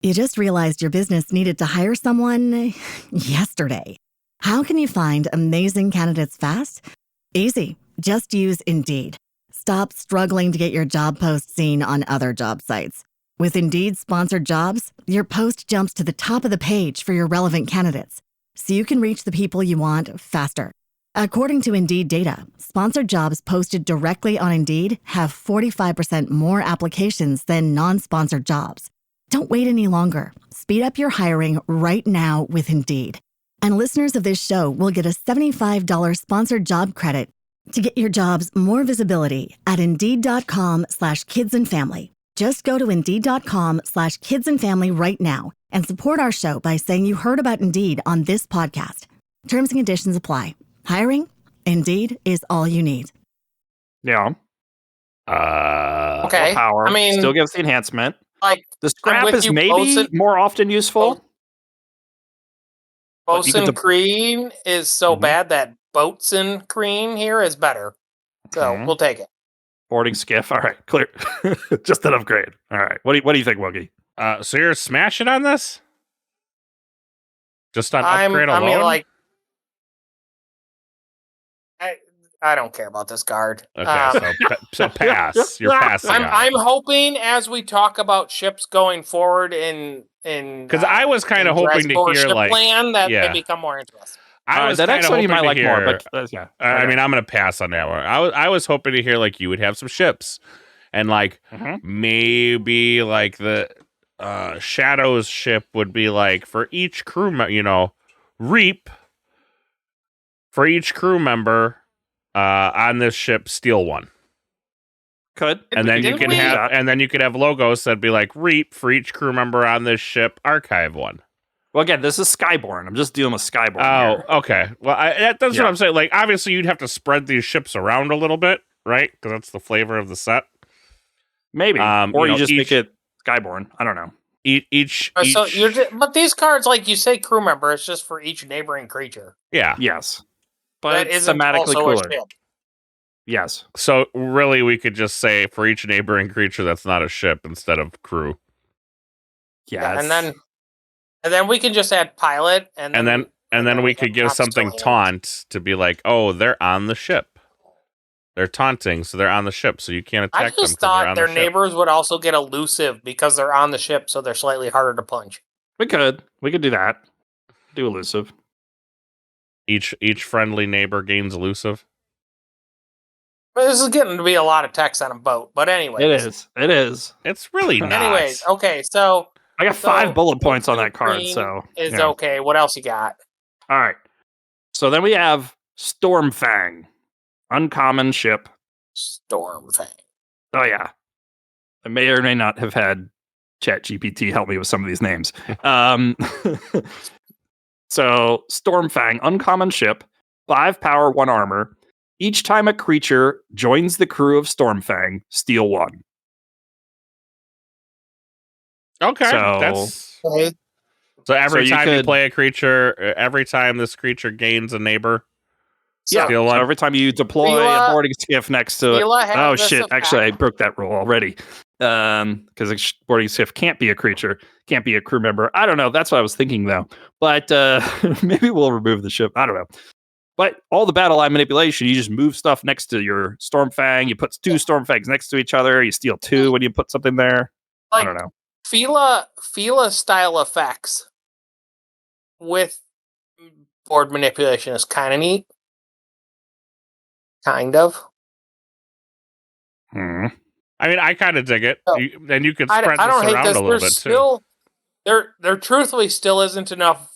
Speaker 1: You just realized your business needed to hire someone yesterday. How can you find amazing candidates fast? Easy. Just use Indeed. Stop struggling to get your job post seen on other job sites. With Indeed sponsored jobs, your post jumps to the top of the page for your relevant candidates. so you can reach the people you want faster. According to Indeed data, sponsored jobs posted directly on Indeed have 45% more applications than non-sponsored jobs. Don't wait any longer. Speed up your hiring right now with Indeed. And listeners of this show will get a $75 sponsored job credit to get your jobs more visibility at Indeed.com/kidsandfamily. Just go to Indeed.com/kidsandfamily right now and support our show by saying you heard about Indeed on this podcast. Terms and conditions apply. Hiring? Indeed is all you need.
Speaker 4: Yeah.
Speaker 5: Okay.
Speaker 4: More power.
Speaker 5: I mean,
Speaker 4: still gives the enhancement.
Speaker 5: Like,
Speaker 4: The scrap is maybe more often useful.
Speaker 5: Bosun Crean is so bad that Boatswain Crean here is better. So we'll take it.
Speaker 4: Boarding skiff. All right, clear. Just an upgrade. All right. What do you think, Woogie?
Speaker 3: So you're smashing on this? Just on upgrade alone?
Speaker 5: I mean, like, I don't care about this card.
Speaker 3: Okay, so pass. You're passing.
Speaker 5: I'm hoping as we talk about ships going forward in
Speaker 3: because I was kind of hoping to hear like
Speaker 5: plan that they become more interesting.
Speaker 3: I was
Speaker 4: the next one you might like more, but yeah.
Speaker 3: I mean, I'm gonna pass on that one. I was hoping to hear like you would have some ships, and like maybe like the Shadows ship would be like for each crew, Reap for each crew member on this ship, steal one.
Speaker 4: Could
Speaker 3: and then you can have logos that'd be like Reap for each crew member on this ship, archive one.
Speaker 4: Well, again, this is Skyborn. I'm just dealing with Skyborn.
Speaker 3: Oh,
Speaker 4: here.
Speaker 3: okay. Well, that's what I'm saying. Like, obviously, you'd have to spread these ships around a little bit, right? Because that's the flavor of the set.
Speaker 4: Maybe, or you just make it Skyborn. I don't know.
Speaker 3: Each.
Speaker 5: But these cards, like you say, crew member, it's just for each neighboring creature.
Speaker 3: Yeah.
Speaker 4: Yes. But it's
Speaker 5: isn't
Speaker 4: thematically
Speaker 5: also
Speaker 4: cooler. Yes.
Speaker 3: So really, we could just say for each neighboring creature that's not a ship instead of crew.
Speaker 4: Yes.
Speaker 5: And then we can just add pilot, and
Speaker 3: then we could give something taunt to be like, oh, they're on the ship. They're taunting, so they're on the ship, so you can't attack them.
Speaker 5: I just thought their neighbors would also get elusive because they're on the ship, so they're slightly harder to punch.
Speaker 4: We could do that. Do elusive.
Speaker 3: Each friendly neighbor gains elusive.
Speaker 5: But this is getting to be a lot of text on a boat. But anyway,
Speaker 4: it is.
Speaker 3: It's really not.
Speaker 5: Anyways, okay, so
Speaker 4: I got 5 bullet points on that card, so
Speaker 5: is okay. What else you got?
Speaker 4: All right. So then we have Stormfang, uncommon ship.
Speaker 5: Stormfang.
Speaker 4: Oh yeah, I may or may not have had ChatGPT help me with some of these names. So Stormfang, uncommon ship, 5 power, 1 armor. Each time a creature joins the crew of Stormfang, steal 1.
Speaker 3: Okay. So every time you play a creature, every time this creature gains a neighbor, steal 1.
Speaker 4: So every time you deploy a boarding skiff next to it. Oh shit! Actually, I broke that rule already. Because a boarding skiff can't be a creature, can't be a crew member. I don't know. That's what I was thinking though. But maybe we'll remove the ship. I don't know. But all the battle line manipulation, you just move stuff next to your Stormfang. You put 2 Stormfangs next to each other. You steal 2 when you put something there. I don't know.
Speaker 5: Fila style effects with board manipulation is kind of neat. Kind of.
Speaker 3: I mean, I kind of dig it. And you can spread this around a little bit too.
Speaker 5: There truthfully still isn't enough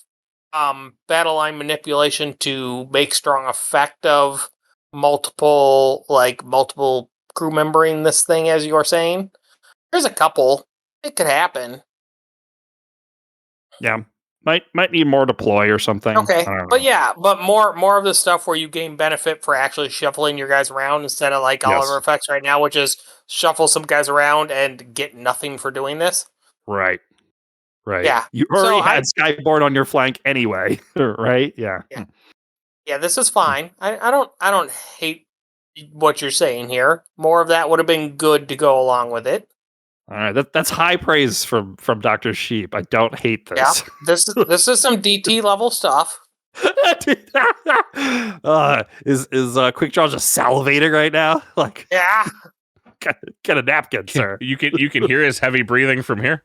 Speaker 5: battle line manipulation to make strong effect of multiple crew membering this thing, as you were saying. There's a couple. It could happen.
Speaker 4: Yeah. Might need more deploy or something.
Speaker 5: Okay. But more of the stuff where you gain benefit for actually shuffling your guys around instead of like all of our effects right now, which is shuffle some guys around and get nothing for doing this.
Speaker 4: Right.
Speaker 5: Yeah.
Speaker 4: You already had Skyborn on your flank anyway, right? Yeah.
Speaker 5: Yeah, this is fine. I don't hate what you're saying here. More of that would have been good to go along with it.
Speaker 4: All right, that's high praise from Dr. Sheep. I don't hate this.
Speaker 5: Yeah, this is some DT level stuff.
Speaker 4: Is Quick Draw just salivating right now? Like,
Speaker 5: yeah,
Speaker 4: get a napkin, sir.
Speaker 3: You can hear his heavy breathing from here.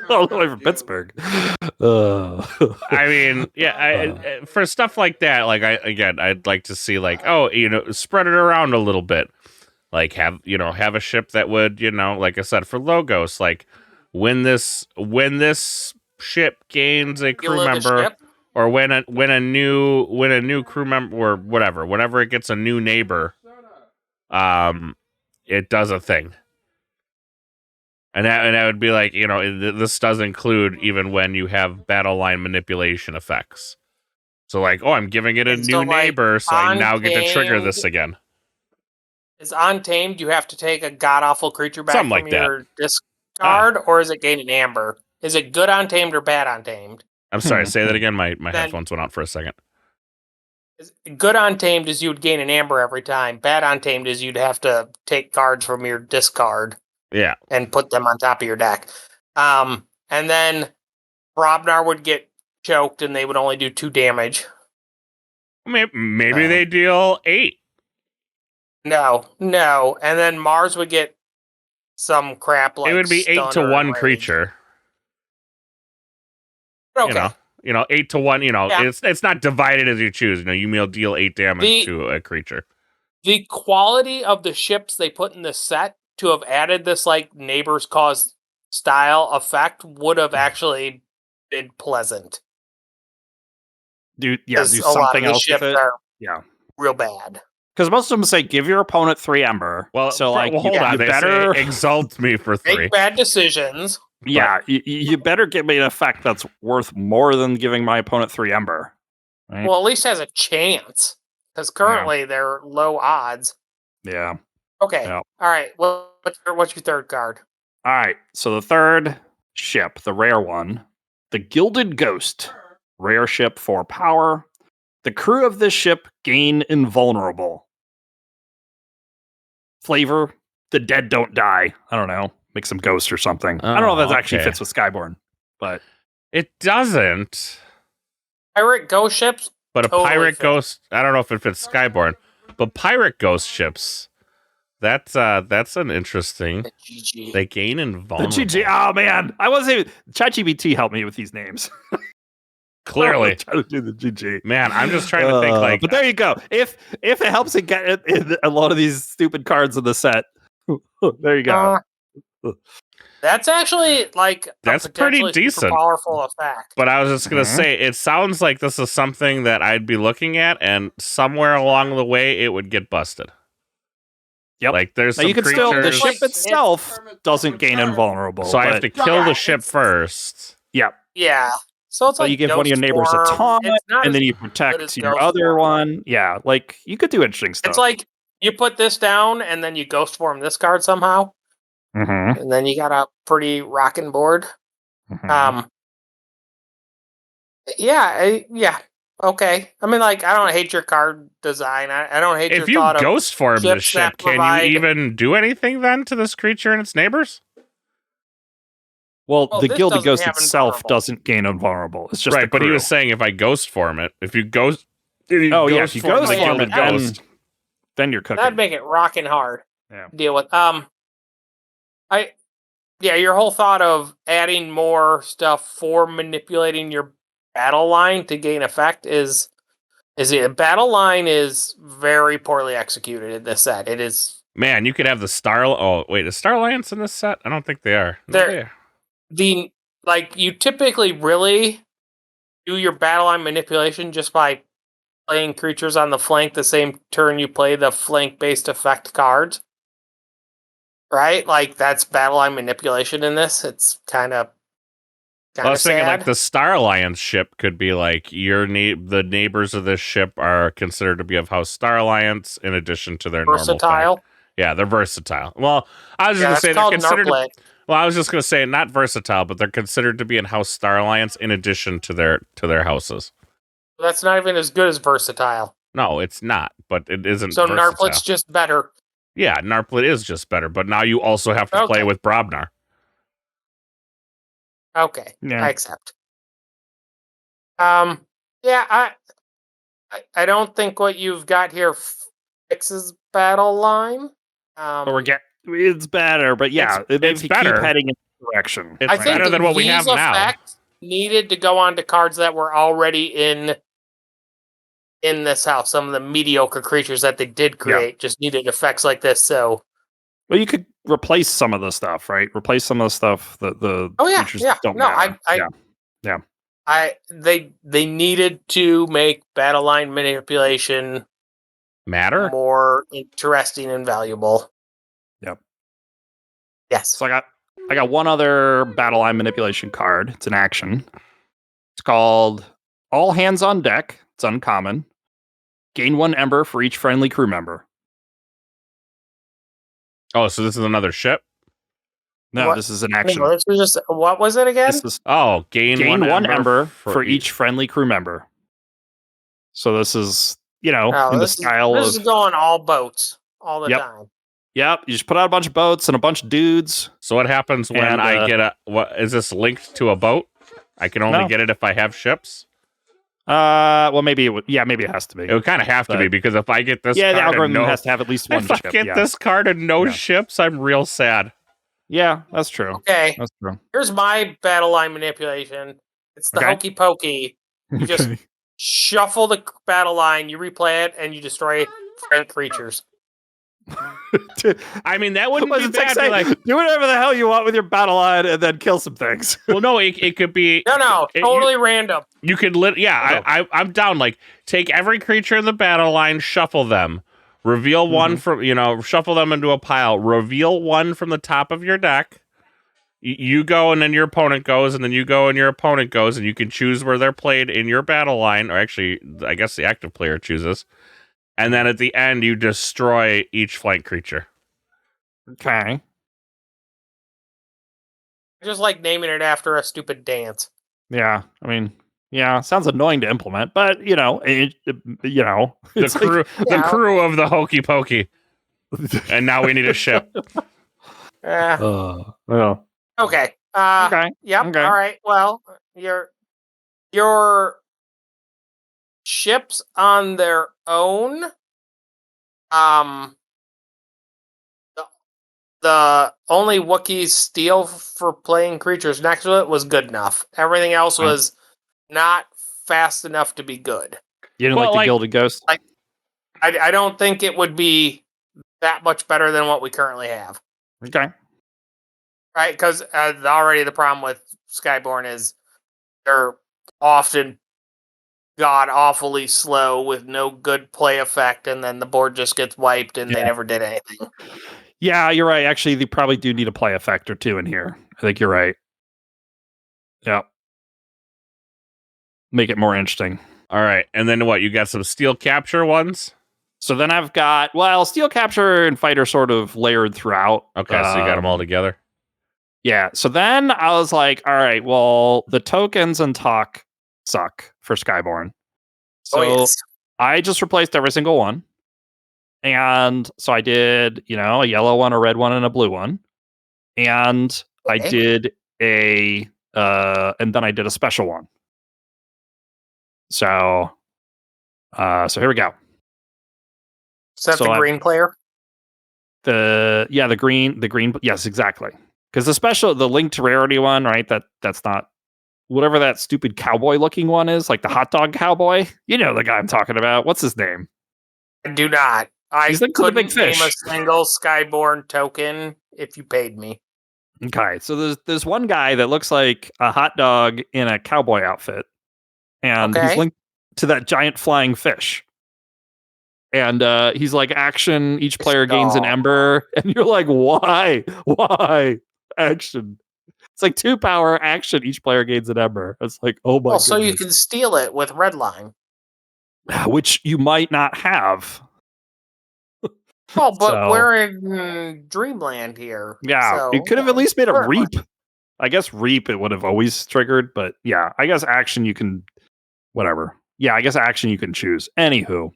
Speaker 4: All the way from Pittsburgh.
Speaker 3: I mean, yeah, for stuff like that, like I'd like to see like, oh, spread it around a little bit. Like have a ship that would, like I said, for logos, like when this ship gains a crew member, or when a new crew member or whatever, whenever it gets a new neighbor, it does a thing. And that would be like, this does include even when you have battle line manipulation effects. So like, oh, I'm giving it a new neighbor, so I now get to trigger this again.
Speaker 5: Is Untamed, you have to take a god-awful creature back from your discard, or is it gain an amber? Is it good Untamed or bad Untamed?
Speaker 3: I'm sorry, say that again. My headphones went out for a second.
Speaker 5: Good Untamed is you would gain an amber every time. Bad Untamed is you'd have to take cards from your discard.
Speaker 3: Yeah.
Speaker 5: And put them on top of your deck. And then Brobnar would get choked and they would only do 2 damage.
Speaker 3: Maybe they deal 8.
Speaker 5: No. And then Mars would get some crap like
Speaker 3: it would be 8 to 1 creature.
Speaker 5: Okay.
Speaker 3: 8 to 1,
Speaker 5: yeah.
Speaker 3: it's not divided as you choose. You deal 8 damage to a creature.
Speaker 5: The quality of the ships they put in this set to have added this like neighbors cause style effect would have actually been pleasant.
Speaker 4: Do something else with it. Yeah.
Speaker 5: Real bad.
Speaker 4: Because most of them say give your opponent 3 ember.
Speaker 3: Well, hold on. They better exalt me for 3.
Speaker 5: Make bad decisions.
Speaker 4: Yeah, you better give me an effect that's worth more than giving my opponent 3 ember. Right?
Speaker 5: Well, at least has a chance. Because currently they're low odds.
Speaker 4: Yeah.
Speaker 5: Okay.
Speaker 4: Yeah.
Speaker 5: All right. Well, what's your third card?
Speaker 4: All right. So the third ship, the rare one, the Gilded Ghost. Rare ship for power. The crew of this ship gain invulnerable. Flavor, the dead don't die. I don't know. Make some ghost or something. I don't know if that actually fits with Skyborn, but
Speaker 3: it doesn't.
Speaker 5: Pirate ghost ships?
Speaker 3: But a pirate ghost, I don't know if it fits Skyborn, but pirate ghost ships, that's an interesting. They gain invulnerable.
Speaker 4: The GG. Oh man, I wasn't even. ChatGPT helped me with these names.
Speaker 3: Clearly,
Speaker 4: trying to do the GG.
Speaker 3: Man, I'm just trying to think like.
Speaker 4: But there you go. If it helps it get in a lot of these stupid cards in the set, there you go.
Speaker 5: That's actually like
Speaker 3: that's pretty decent,
Speaker 5: powerful effect.
Speaker 3: But I was just gonna say, it sounds like this is something that I'd be looking at, and somewhere along the way, it would get busted.
Speaker 4: Yep.
Speaker 3: Like there's
Speaker 4: now
Speaker 3: some
Speaker 4: you can
Speaker 3: creatures.
Speaker 4: still the ship itself doesn't gain invulnerable,
Speaker 3: so I have to kill the ship first.
Speaker 4: Yep.
Speaker 5: Yeah. So it's like
Speaker 4: you give one of your neighbors a taunt, and then you protect your other one. Yeah, like you could do interesting stuff.
Speaker 5: It's like you put this down, and then you ghost form this card somehow.
Speaker 4: Mm-hmm.
Speaker 5: And then you got a pretty rocking board.
Speaker 4: Mm-hmm.
Speaker 5: Yeah. Okay. I mean, like, I don't hate your card design. I don't hate your thought of
Speaker 3: if you ghost form this ship, can you even do anything then to this creature and its neighbors?
Speaker 4: Well, the Gilded Ghost itself doesn't gain invulnerable. It's just
Speaker 3: right. But he was saying if I ghost form it, if you ghost form
Speaker 4: the Ghost, then you're cooking.
Speaker 5: That'd make it rocking hard.
Speaker 4: Yeah.
Speaker 5: Deal with. Your whole thought of adding more stuff for manipulating your battle line to gain effect is battle line is very poorly executed in this set. It is.
Speaker 3: Man, you could have the Star. Oh wait, is Star Alliance in this set? I don't think they are.
Speaker 5: You typically really do your battle line manipulation just by playing creatures on the flank the same turn you play the flank based effect cards. Right? Like, that's battle line manipulation in this. It's kind of
Speaker 3: I was thinking,
Speaker 5: sad.
Speaker 3: like, the Star Alliance ship could be, like, the neighbors of this ship are considered to be of House Star Alliance in addition to their
Speaker 5: versatile.
Speaker 3: Normal. Yeah, they're versatile. Well, I was just going to say they're considered... Well, I was just going to say not versatile, but they're considered to be in House Star Alliance in addition to their houses.
Speaker 5: That's not even as good as versatile.
Speaker 3: No, it's not, but it isn't
Speaker 5: so
Speaker 3: versatile.
Speaker 5: Narplet's just better.
Speaker 3: Yeah, Narplet is just better, but now you also have to play with Brobnar.
Speaker 5: Okay,
Speaker 4: yeah.
Speaker 5: I accept. I don't think what you've got here fixes battle line.
Speaker 4: It's better, but yeah,
Speaker 3: it's better.
Speaker 4: Keep heading in direction.
Speaker 3: It's
Speaker 5: I think
Speaker 3: better than what we have
Speaker 5: these
Speaker 3: now.
Speaker 5: effects needed to go onto cards that were already in this house. Some of the mediocre creatures that they did create just needed effects like this. So,
Speaker 4: well, you could replace some of the stuff, right? Replace some of the stuff that the creatures don't matter.
Speaker 5: They needed to make battle line manipulation
Speaker 3: Matter
Speaker 5: more interesting and valuable.
Speaker 4: Yep.
Speaker 5: Yes.
Speaker 4: So I got one other battle line manipulation card. It's an action. It's called All Hands on Deck. It's uncommon. Gain 1 ember for each friendly crew member.
Speaker 3: Oh, so this is another ship?
Speaker 4: No, this is an action.
Speaker 5: No, this was just, what was it again?
Speaker 3: Gain one ember
Speaker 4: for each friendly crew member. So this is, in the style
Speaker 5: this is going all boats all the time.
Speaker 4: Yep, you just put out a bunch of boats and a bunch of dudes.
Speaker 3: So what happens when I get what is this linked to a boat? I can only get it if I have ships?
Speaker 4: Well, maybe maybe it has to be.
Speaker 3: It would kind of have to be, because if I get this card
Speaker 4: the algorithm has to have at least one ship.
Speaker 3: If I get this card and no ships, I'm real sad.
Speaker 4: Yeah, that's true.
Speaker 5: Okay.
Speaker 4: That's true.
Speaker 5: Here's my battle line manipulation. It's the hokey pokey. You just shuffle the battle line, you replay it, and you destroy friend creatures.
Speaker 3: I mean, that wouldn't be bad.
Speaker 4: Do whatever the hell you want with your battle line and then kill some things.
Speaker 3: Well, no, it could be...
Speaker 5: totally random.
Speaker 3: You could... I'm down. Take every creature in the battle line, shuffle them. Reveal one from... shuffle them into a pile. Reveal one from the top of your deck. You go, and then your opponent goes, and then you go, and your opponent goes, and you can choose where they're played in your battle line. Or actually, I guess the active player chooses. And then at the end, you destroy each flank creature.
Speaker 4: Okay.
Speaker 5: I just like naming it after a stupid dance.
Speaker 4: Yeah, I mean, sounds annoying to implement, but the
Speaker 3: crew of the hokey pokey, and now we need a ship.
Speaker 5: Okay.
Speaker 4: Okay.
Speaker 5: Yep.
Speaker 4: Okay.
Speaker 5: All right. Well, your ships on their own. The only Wookiees steal for playing creatures next to it was good enough. Everything else was not fast enough to be good.
Speaker 4: You didn't like the Gilded Ghost?
Speaker 5: I don't think it would be that much better than what we currently have.
Speaker 4: Okay.
Speaker 5: Right? Because already the problem with Skyborn is they're often god-awfully slow with no good play effect, and then the board just gets wiped and they never did anything.
Speaker 4: Yeah, you're right. Actually, they probably do need a play effect or two in here. I think you're right. Yeah. Make it more interesting.
Speaker 3: All right. And then what? You got some steel capture ones?
Speaker 4: So then I've got, steel capture and fighter sort of layered throughout.
Speaker 3: Okay, so you got them all together?
Speaker 4: Yeah. So then I was like, all right, well, the tokens and talk suck for Skyborn. So I just replaced every single one. And so I did, a yellow one, a red one, and a blue one. And I did and then I did a special one. So here we go.
Speaker 5: So that's the green player?
Speaker 4: The green, yes, exactly. Because the linked rarity one, right? That's not whatever that stupid cowboy looking one is, like the hot dog cowboy. You know the guy I'm talking about. What's his name?
Speaker 5: I do not.
Speaker 4: He's linked to the big fish.
Speaker 5: Name a single Skyborn token if you paid me.
Speaker 4: Okay, so there's one guy that looks like a hot dog in a cowboy outfit, and he's linked to that giant flying fish. And he's like, action, each player gains an ember. And you're like, why? Why? Action. It's like 2 power, action, each player gains an ember. It's like, oh my god.
Speaker 5: So you can steal it with Redline.
Speaker 4: Which you might not have.
Speaker 5: Oh, but we're in Dreamland here.
Speaker 4: Yeah,
Speaker 5: so,
Speaker 4: it could have at least made a reap. I guess reap it would have always triggered, but yeah, I guess action you can, whatever. Yeah, I guess action you can choose. Anywho.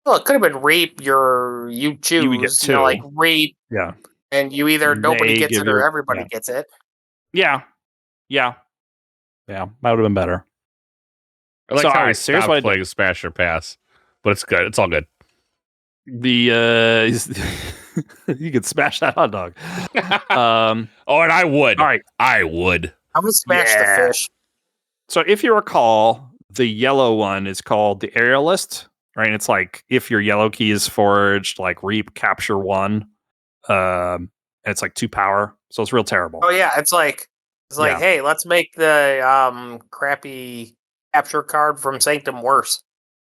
Speaker 5: Well, it could have been reap. You choose.
Speaker 4: You would get 2.
Speaker 5: Like reap.
Speaker 4: Yeah.
Speaker 5: And you either nobody gets it or everybody gets it.
Speaker 4: Yeah. Yeah. Yeah. That would have been better.
Speaker 3: I like how he stopped playing Smash or Pass, but it's good. It's all good.
Speaker 4: The You could smash that hot dog.
Speaker 3: And I would.
Speaker 4: All right.
Speaker 3: I would.
Speaker 5: I'm gonna smash the fish.
Speaker 4: So if you recall, the yellow one is called the aerialist, right? It's like if your yellow key is forged, like reap, capture 1. It's like 2 power. So it's real terrible.
Speaker 5: Oh yeah, it's like hey, let's make the crappy capture card from Sanctum worse.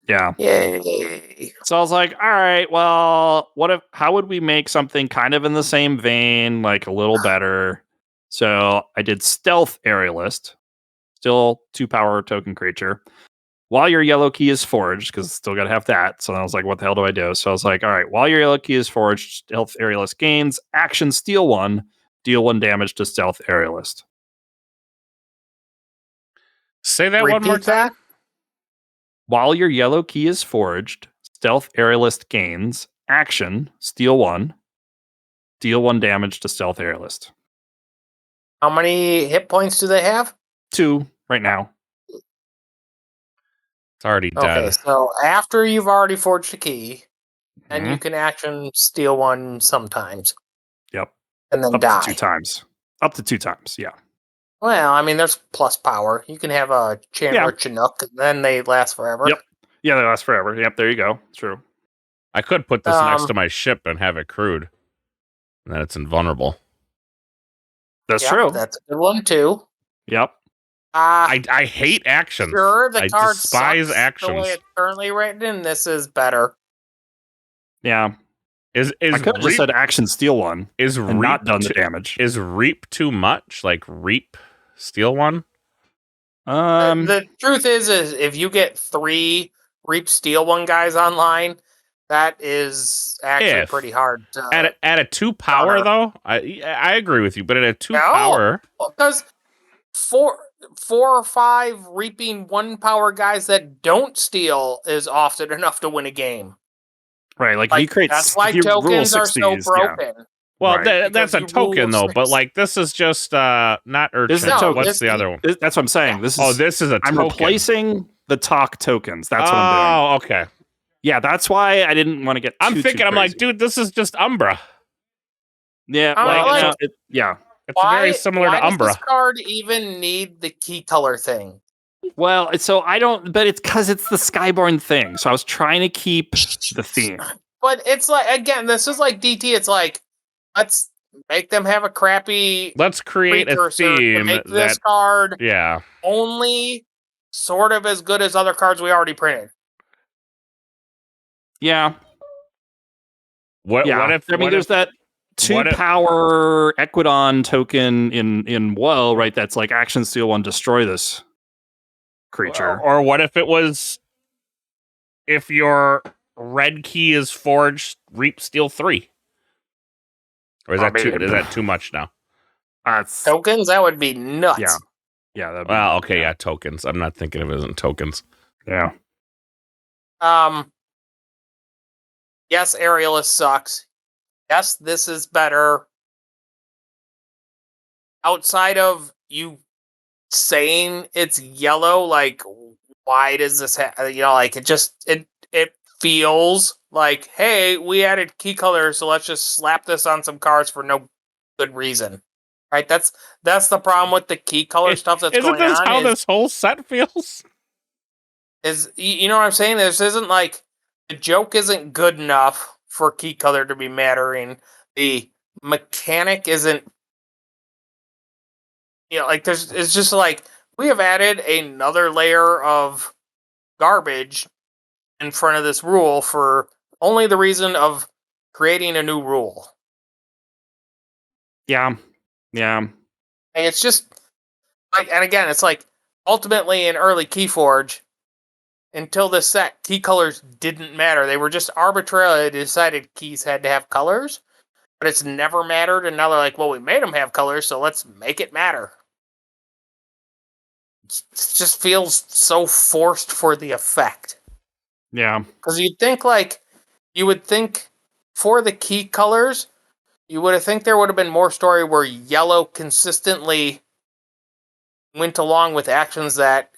Speaker 4: Yeah.
Speaker 5: Yay.
Speaker 4: So I was like, all right, well, how would we make something kind of in the same vein, like a little better? So I did Stealth Aerialist, still 2 power token creature. While your yellow key is forged, because still got to have that. So I was like, what the hell do I do? So I was like, all right, while your yellow key is forged, Stealth Aerialist gains action, steal 1, deal 1 damage to Stealth Aerialist.
Speaker 3: Say that one more time.
Speaker 4: While your yellow key is forged, Stealth Aerialist gains action, steal 1, deal 1 damage to Stealth Aerialist.
Speaker 5: How many hit points do they have?
Speaker 4: 2 right now.
Speaker 3: It's already dead.
Speaker 5: Okay, so after you've already forged a key, and you can action steal 1 sometimes.
Speaker 4: Yep.
Speaker 5: And then
Speaker 4: Up
Speaker 5: die.
Speaker 4: to 2 times. Up to 2 times, yeah.
Speaker 5: Well, I mean, there's plus power. You can have a Chandler Chinook, and then they last forever.
Speaker 4: Yep. Yeah, they last forever. Yep, there you go. True.
Speaker 3: I could put this next to my ship and have it crewed. And then it's invulnerable.
Speaker 4: That's true.
Speaker 5: That's a good one, too.
Speaker 4: Yep.
Speaker 3: I hate actions.
Speaker 5: Sure, the card
Speaker 3: despise
Speaker 5: sucks
Speaker 3: actions.
Speaker 5: the way it's currently written. This is better.
Speaker 4: Yeah.
Speaker 3: I
Speaker 4: could have just said action steal 1 and not done the damage.
Speaker 3: Is reap too much? Like reap steal 1?
Speaker 5: The truth is if you get 3 reap steal 1 guys online, that is actually pretty hard to
Speaker 3: at a 2 power though. I agree with you, but at a 2 power,
Speaker 5: because 4 or 5 reaping 1 power guys that don't steal is often enough to win a game.
Speaker 4: Right, like you create.
Speaker 5: That's why tokens are so broken.
Speaker 4: Yeah.
Speaker 3: Well,
Speaker 4: right.
Speaker 3: That's a token though, but like this is just not Urchin. What's the other one?
Speaker 4: That's what I'm saying. This is
Speaker 3: this is a token.
Speaker 4: I'm replacing the talk tokens. That's what I'm doing.
Speaker 3: Oh, okay.
Speaker 4: Yeah, that's why I didn't want to get.
Speaker 3: I'm thinking. I'm
Speaker 4: crazy.
Speaker 3: like, dude, this is just Umbra.
Speaker 4: Yeah, yeah.
Speaker 3: It's very similar to Umbra.
Speaker 5: Does this card even need the key color thing?
Speaker 4: Well, so I don't, but it's because it's the Skyborn thing. So I was trying to keep the theme.
Speaker 5: But it's like, again, this is like DT. It's like, let's make them have a crappy.
Speaker 3: Let's create a theme.
Speaker 5: Make this card
Speaker 3: yeah,
Speaker 5: only sort of as good as other cards we already printed.
Speaker 4: Yeah.
Speaker 3: What if?
Speaker 4: I mean, there's that 2 power Equidon token in Woe, right? That's like action steal 1, destroy this creature.
Speaker 3: Or what if it was if your red key is forged, reap steal 3? Or is that too much now?
Speaker 5: Tokens? That would be nuts.
Speaker 4: Yeah. That'd be,
Speaker 3: tokens. I'm not thinking of it as in tokens.
Speaker 4: Yeah.
Speaker 5: Yes, Aerialist sucks. Yes, this is better. Outside of you saying it's yellow, like, why does this like it feels like, hey, we added key colors, so let's just slap this on some cards for no good reason. Right? That's the problem with the key color stuff that's going on.
Speaker 3: Isn't this how this whole set feels?
Speaker 5: Is you know what I'm saying? This isn't like the joke isn't good enough for key color to be mattering. The mechanic isn't, like it's just like we have added another layer of garbage in front of this rule for only the reason of creating a new rule.
Speaker 4: Yeah.
Speaker 5: And it's just like, and again, it's like ultimately in early KeyForge, until this set, key colors didn't matter. They were just arbitrarily decided keys had to have colors, but it's never mattered. And now they're like, well, we made them have colors, so let's make it matter. It just feels so forced for the effect.
Speaker 4: Yeah.
Speaker 5: Because you would think for the key colors, you would think there would have been more story where yellow consistently went along with actions that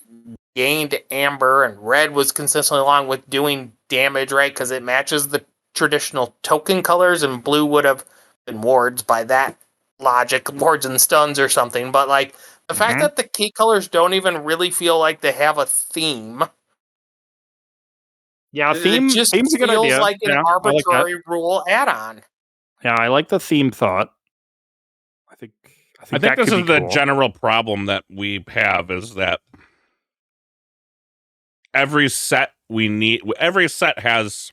Speaker 5: gained amber, and red was consistently along with doing damage, right? Because it matches the traditional token colors, and blue would have been wards by that logic, wards and stuns or something. But like the fact that the key colors don't even really feel like they have a theme.
Speaker 4: Yeah,
Speaker 5: It just
Speaker 4: theme's a good
Speaker 5: feels
Speaker 4: idea.
Speaker 5: like an arbitrary rule add-on.
Speaker 4: Yeah, I like the theme thought. I think
Speaker 3: this is the general problem that we have is that every set has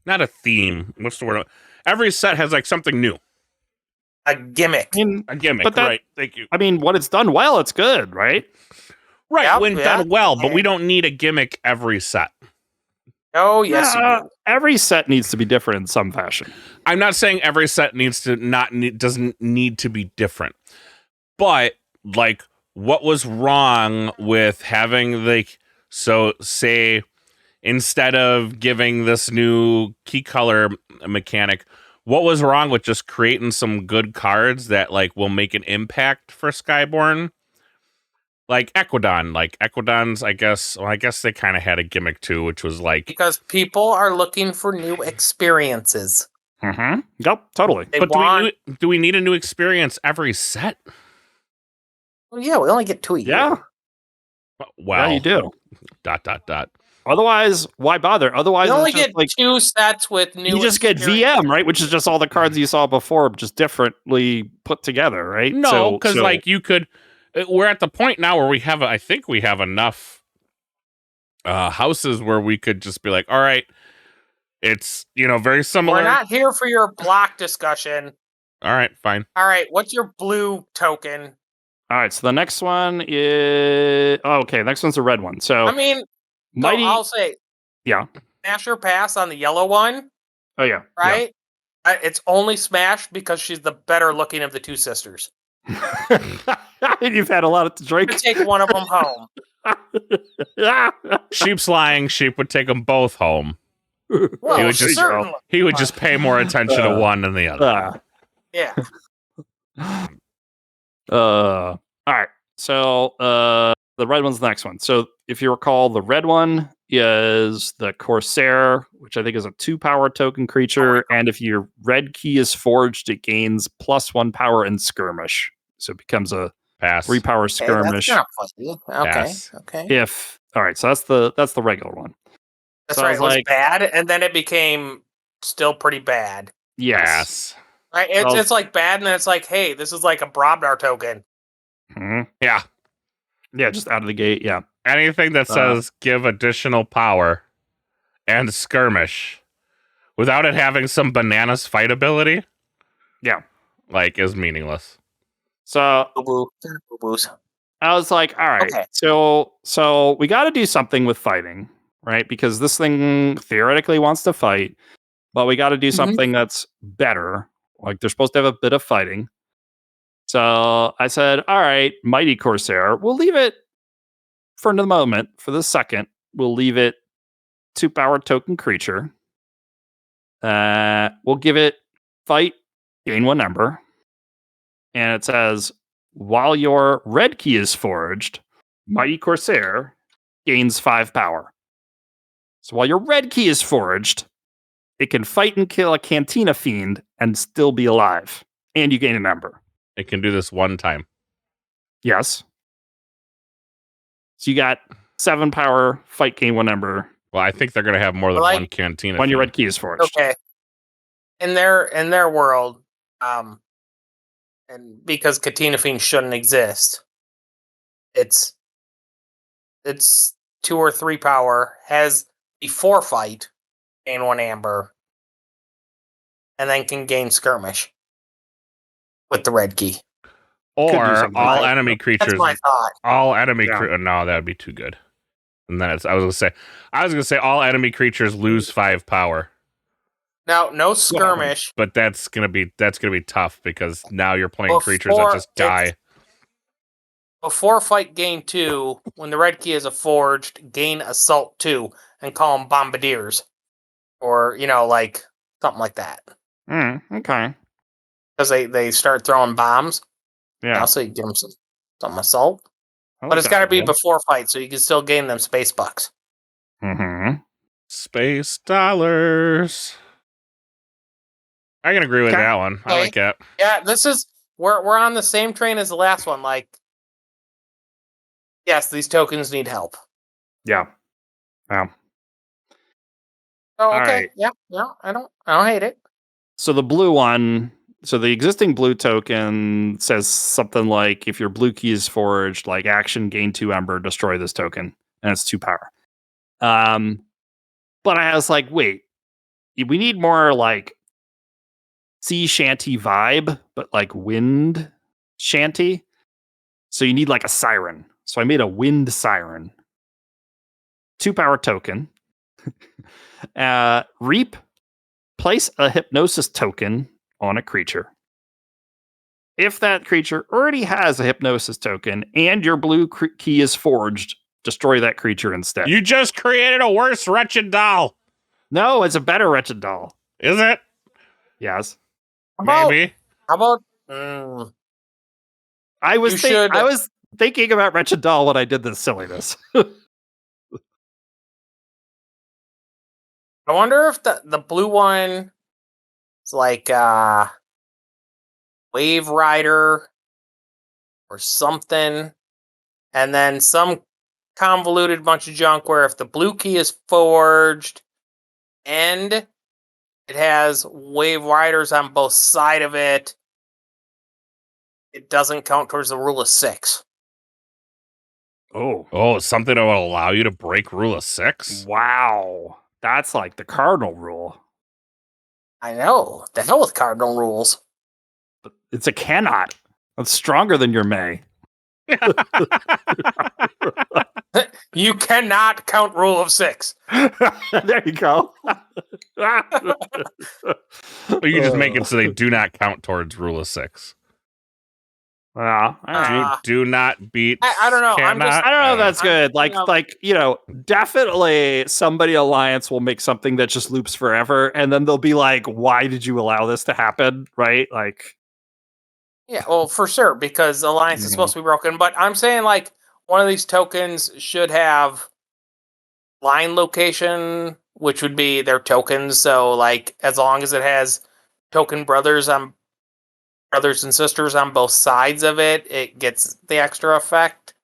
Speaker 3: not a theme. What's the word? Every set has like something new.
Speaker 5: A gimmick.
Speaker 3: A gimmick, right. Thank you.
Speaker 4: I mean, when it's done well, it's good, right?
Speaker 3: Right, when done well, but we don't need a gimmick every set.
Speaker 5: Oh, yes, you do.
Speaker 4: Every set needs to be different in some fashion.
Speaker 3: I'm not saying every set doesn't need to be different. But, like, what was wrong with having, say, instead of giving this new key color mechanic, what was wrong with just creating some good cards that, like, will make an impact for Skyborn? Like Equidon. Like, Equidons, I guess they kind of had a gimmick, too, which was, like...
Speaker 5: Because people are looking for new experiences.
Speaker 4: Mm-hmm. Yep, totally.
Speaker 3: Do we need a new experience every set?
Speaker 5: Well, yeah, we only get 2 a year.
Speaker 4: Yeah.
Speaker 3: Well,
Speaker 4: yeah, you do. ...
Speaker 3: Otherwise,
Speaker 4: why bother? Otherwise,
Speaker 5: you only get 2 sets with new.
Speaker 4: You just get VM, right? Which is just all the cards you saw before, just differently put together, right?
Speaker 3: No, because like you could. We're at the point now where I think we have enough houses where we could just be like, all right, it's very similar.
Speaker 5: We're not here for your block discussion.
Speaker 3: All right, fine.
Speaker 5: All right, what's your blue token?
Speaker 4: All right, so the next one is next one's a red one. So
Speaker 5: I mean, Mighty, I'll say,
Speaker 4: yeah,
Speaker 5: smash or pass on the yellow one.
Speaker 4: Oh yeah,
Speaker 5: right. Yeah. It's only smash because she's the better looking of the 2 sisters.
Speaker 4: You've had a lot to drink.
Speaker 5: Take one of them home.
Speaker 3: Sheep's lying. Sheep would take them both home.
Speaker 5: Well,
Speaker 3: he would just pay more attention to one than the other.
Speaker 5: Yeah.
Speaker 4: All right. So the red one's the next one. So if you recall, the red one is the Corsair, which I think is a 2-power token creature. And if your red key is forged, it gains +1 power in skirmish. So it becomes a
Speaker 3: pass
Speaker 4: 3-power skirmish.
Speaker 5: That's not funny. Okay.
Speaker 4: All right, so that's the regular one.
Speaker 5: That's right. It was bad, and then it became still pretty bad.
Speaker 4: Yes.
Speaker 5: Right. It's like bad, and then it's like, hey, this is like a Brobnar token.
Speaker 4: Mm-hmm.
Speaker 3: Yeah.
Speaker 4: Yeah, just out of the gate. Yeah.
Speaker 3: Anything that says give additional power and skirmish without it having some bananas fight ability.
Speaker 4: Yeah.
Speaker 3: Like is meaningless.
Speaker 4: So I was like, all right, so we got to do something with fighting, right? Because this thing theoretically wants to fight, but we got to do something that's better. Like they're supposed to have a bit of fighting. So I said, all right, Mighty Corsair, we'll leave it for the moment, for the second, we'll leave it 2-power token creature. We'll give it fight, gain 1 number. And it says, while your red key is forged, Mighty Corsair gains 5 power. So while your red key is forged, it can fight and kill a Cantina Fiend and still be alive. And you gain a number.
Speaker 3: It can do this 1 time.
Speaker 4: Yes. So you got 7 power, fight, gain 1 number.
Speaker 3: Well, I think they're going to have more than 1 Cantina.
Speaker 4: When your red key is forged.
Speaker 5: Okay. In their world, and because Cantina Fiend shouldn't exist, it's 2 or 3 power, has a 4 fight, gain 1 amber, and then can gain skirmish with the red key.
Speaker 3: Or all enemy creatures.
Speaker 5: That's my thought.
Speaker 3: All enemy no, that would be too good. And then I was gonna say all enemy creatures lose 5 power.
Speaker 5: No skirmish.
Speaker 3: But that's gonna be tough because now you're playing creatures that just die.
Speaker 5: Before fight gain 2, when the red key is a forged, gain assault 2 and call them bombardiers. Or, like something like that.
Speaker 4: Okay.
Speaker 5: Because they start throwing bombs.
Speaker 4: Yeah.
Speaker 5: So you give them some assault. But it's got to be before fight, so you can still gain them space bucks.
Speaker 4: Mm-hmm.
Speaker 3: Space dollars. I can agree with
Speaker 5: Okay.
Speaker 3: that one. I like it.
Speaker 5: Yeah, we're on the same train as the last one. Like, yes, these tokens need help.
Speaker 4: Yeah. Wow.
Speaker 5: Oh, okay.
Speaker 4: Right.
Speaker 5: Yeah, I don't hate it.
Speaker 4: So the blue one, so the existing blue token says something like, if your blue key is forged, like action, gain 2 ember, destroy this token, and it's 2 power. But I was like, wait, we need more like sea shanty vibe, but like wind shanty. So you need like a siren. So I made a wind siren. 2 power token. Reap. Place a hypnosis token on a creature. If that creature already has a hypnosis token and your blue key is forged, destroy that creature instead.
Speaker 3: You just created a worse Wretched Doll.
Speaker 4: No, it's a better Wretched Doll.
Speaker 3: Is it?
Speaker 4: Yes.
Speaker 3: Maybe.
Speaker 5: How about?
Speaker 4: I was thinking about Wretched Doll when I did this silliness.
Speaker 5: I wonder if the blue one is like Wave Rider or something, and then some convoluted bunch of junk where if the blue key is forged and it has Wave Riders on both sides of it, it doesn't count towards the rule of 6.
Speaker 3: Oh, something that will allow you to break rule of 6?
Speaker 4: Wow. That's like the cardinal rule.
Speaker 5: I know. The hell with cardinal rules.
Speaker 4: But it's a cannot. That's stronger than your may.
Speaker 5: You cannot count rule of 6.
Speaker 4: There you go.
Speaker 3: You can just make it so they do not count towards rule of 6. Do not beat.
Speaker 5: I don't know.
Speaker 4: I don't know if that's good. Definitely somebody Alliance will make something that just loops forever, and then they'll be like, "Why did you allow this to happen?" Right? Like,
Speaker 5: yeah, well, for sure, because Alliance is supposed to be broken. But I'm saying, like, one of these tokens should have line location, which would be their tokens. So, like, as long as it has token brothers and sisters on both sides of it, it gets the extra effect.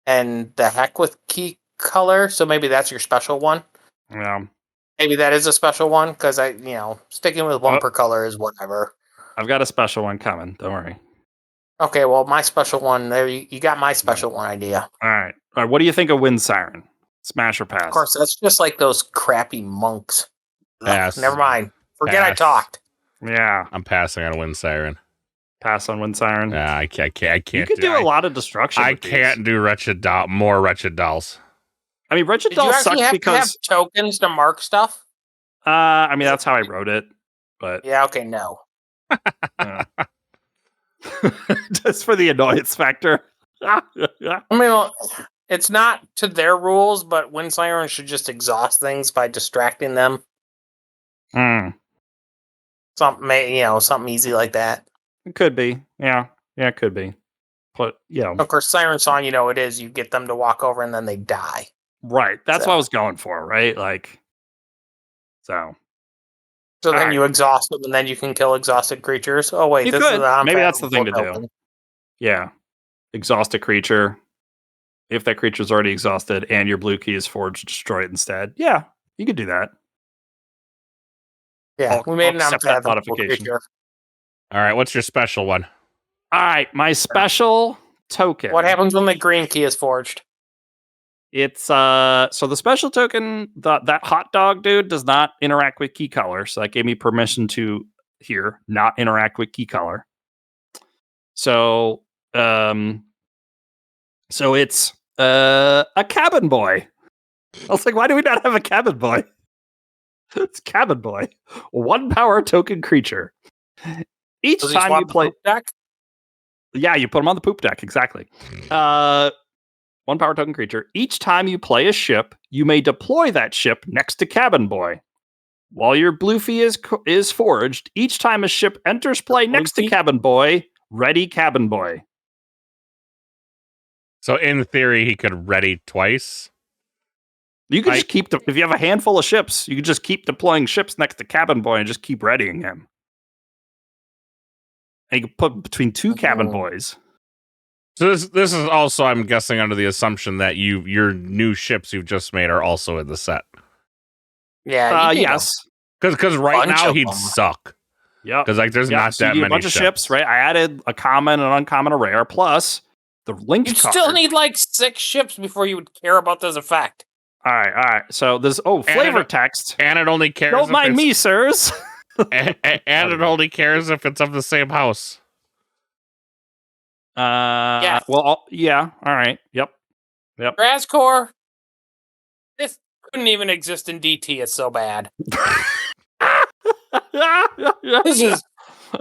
Speaker 5: And the heck with key color. So maybe that's your special one.
Speaker 4: Yeah.
Speaker 5: Maybe that is a special one, because sticking with one per color is whatever.
Speaker 4: I've got a special one coming. Don't worry.
Speaker 5: Okay, well, my special one, there you got my special one idea.
Speaker 4: All right. What do you think of Wind Siren? Smash or pass?
Speaker 5: Of course, that's just like those crappy monks.
Speaker 3: Pass.
Speaker 5: Never mind. Forget I talked.
Speaker 4: Yeah.
Speaker 3: I'm passing on Wind Siren.
Speaker 4: Pass on Wind Siren?
Speaker 3: Yeah, I can't.
Speaker 4: You could do a lot of destruction.
Speaker 3: I can't do more Wretched Dolls.
Speaker 4: I mean, Wretched Dolls sucks because
Speaker 5: you have tokens to mark stuff.
Speaker 4: I mean, that's how I wrote it. But
Speaker 5: yeah, okay, no.
Speaker 4: Just for the annoyance factor.
Speaker 5: I mean, it's not to their rules, but Wind Siren should just exhaust things by distracting them. Something easy like that.
Speaker 4: It could be. Yeah, it could be. But,
Speaker 5: of course, Siren Song, it is. You get them to walk over and then they die.
Speaker 4: Right. That's what I was going for, right? Like, so
Speaker 5: then you exhaust them and then you can kill exhausted creatures. Oh, wait.
Speaker 4: Maybe that's the thing to do. Yeah. Exhaust a creature. If that creature's already exhausted and your blue key is forged, destroy it instead. Yeah, you could do that.
Speaker 5: Yeah, we made an unfathomable
Speaker 4: modification.
Speaker 5: creature.
Speaker 3: All right, what's your special one?
Speaker 4: All right, my special token.
Speaker 5: What happens when the green key is forged?
Speaker 4: It's so the special token, that hot dog dude does not interact with key color, so that gave me permission to not interact with key color. So it's a cabin boy. I was like, why do we not have a cabin boy? It's cabin boy, 1 power token creature. Each time you play
Speaker 5: deck,
Speaker 4: yeah, you put them on the poop deck exactly. 1 power token creature. Each time you play a ship, you may deploy that ship next to cabin boy. While your blue fee is forged, each time a ship enters play next to cabin boy, ready cabin boy.
Speaker 3: So in theory, he could ready twice.
Speaker 4: You could just keep if you have a handful of ships, you could just keep deploying ships next to cabin boy and just keep readying him. And you can put between two cabin boys.
Speaker 3: So this is also, I'm guessing, under the assumption that your new ships you've just made are also in the set.
Speaker 5: Yeah.
Speaker 4: Yes.
Speaker 3: Because right now he'd suck.
Speaker 4: Yeah.
Speaker 3: Because like there's not that
Speaker 4: many
Speaker 3: a bunch
Speaker 4: of ships, right? I added a common, an uncommon, a rare, plus the linked card.
Speaker 5: You still need like 6 ships before you would care about this effect.
Speaker 4: All right. So there's flavor text.
Speaker 3: And it only cares.
Speaker 4: Don't mind me, sirs.
Speaker 3: and it only cares if it's of the same house.
Speaker 5: Yeah.
Speaker 4: Well, yeah. All right. Yep.
Speaker 5: Drazcore. This couldn't even exist in DT. It's so bad.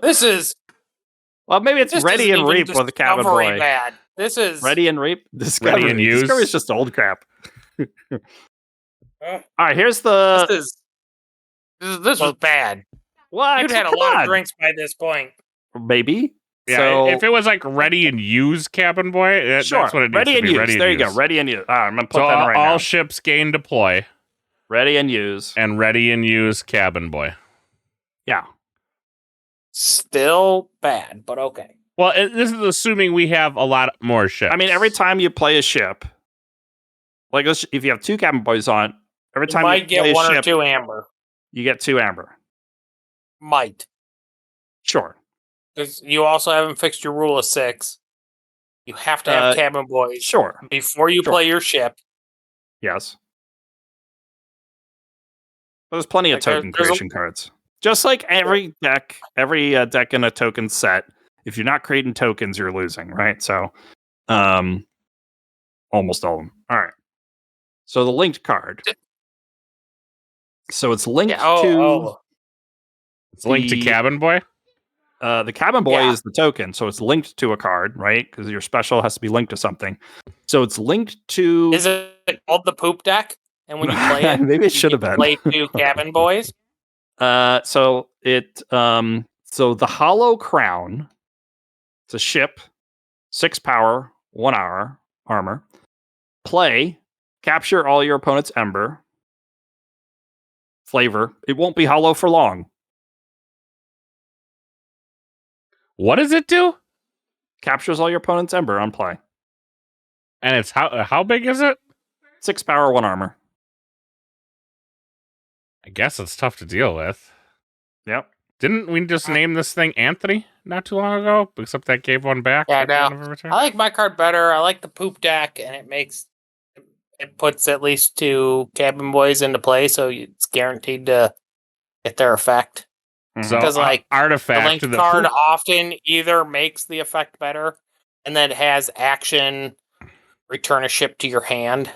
Speaker 5: This is.
Speaker 4: Well, maybe it's Ready and Reap with the cabin boy.
Speaker 5: Bad. This is
Speaker 4: Ready and Reap. Discovery.
Speaker 3: Ready and Use.
Speaker 4: Discovery is just old crap. All right, here's the.
Speaker 5: This was bad.
Speaker 4: What?
Speaker 5: You'd had a lot of drinks by this point.
Speaker 4: Maybe.
Speaker 3: Yeah,
Speaker 4: so,
Speaker 3: if it was like Ready and Use Cabin Boy, that's what it needs
Speaker 4: Ready
Speaker 3: to
Speaker 4: and
Speaker 3: be.
Speaker 4: Use.
Speaker 3: Ready
Speaker 4: There
Speaker 3: and
Speaker 4: you
Speaker 3: use.
Speaker 4: go. Ready and Use. All right, I'm gonna put
Speaker 3: so
Speaker 4: that in right now.
Speaker 3: All ships gain deploy.
Speaker 4: Ready and Use.
Speaker 3: And Ready and Use Cabin Boy.
Speaker 4: Yeah.
Speaker 5: Still bad, but okay.
Speaker 3: Well, this is assuming we have a lot more ships.
Speaker 4: I mean, every time you play a ship, like if you have 2 cabin boys on, every time
Speaker 5: you
Speaker 4: you
Speaker 5: might get
Speaker 4: play
Speaker 5: 1
Speaker 4: a
Speaker 5: or
Speaker 4: ship,
Speaker 5: 2 amber.
Speaker 4: You get 2 amber.
Speaker 5: Might.
Speaker 4: Sure.
Speaker 5: Because you also haven't fixed your rule of 6. You have to have cabin boys.
Speaker 4: Sure.
Speaker 5: Before you play your ship.
Speaker 4: Yes. There's plenty of token creation cards. Just like every deck in a token set, if you're not creating tokens, you're losing, right? So, almost all of them. All right. So the linked card. So it's linked to.
Speaker 3: It's linked to Cabin Boy.
Speaker 4: The Cabin Boy is the token, so it's linked to a card, right? Because your special has to be linked to something. So it's linked to.
Speaker 5: Is it called the poop deck? And when you play it,
Speaker 4: maybe it should have been.
Speaker 5: Play 2 cabin boys.
Speaker 4: So the Hollow Crown. It's a ship, 6 power, 1 hour armor. Play, capture all your opponent's ember. Flavor, it won't be hollow for long.
Speaker 3: What does it do?
Speaker 4: Captures all your opponent's ember on play.
Speaker 3: And it's how big is it?
Speaker 4: 6 power, 1 armor.
Speaker 3: I guess it's tough to deal with.
Speaker 4: Yep.
Speaker 3: Didn't we just name this thing Anthony not too long ago? Except that gave one back.
Speaker 5: Yeah, no. I like my card better. I like the poop deck, and it puts at least 2 cabin boys into play, so it's guaranteed to get their effect.
Speaker 3: So,
Speaker 5: because
Speaker 3: artifact,
Speaker 5: the link card often either makes the effect better, and then has action return a ship to your hand.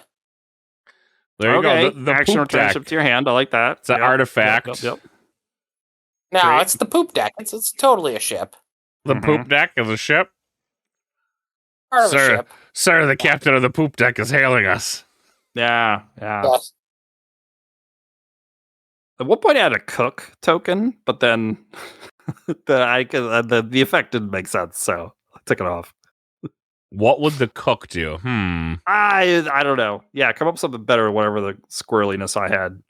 Speaker 3: There you go. The
Speaker 4: action
Speaker 3: poop
Speaker 4: return
Speaker 3: deck.
Speaker 4: ship to your hand. I like that.
Speaker 3: It's an artifact.
Speaker 4: Yep.
Speaker 5: No,
Speaker 3: Great.
Speaker 5: it's the poop deck. It's totally a ship.
Speaker 3: The poop deck is a ship.
Speaker 5: Part of a ship.
Speaker 3: Sir, the captain of the poop deck is hailing us.
Speaker 4: Yeah.
Speaker 5: Yes.
Speaker 4: At one point, I had a cook token, but then the effect didn't make sense, so I took it off.
Speaker 3: What would the cook do?
Speaker 4: I don't know. Yeah, come up with something better, whatever the squirreliness I had.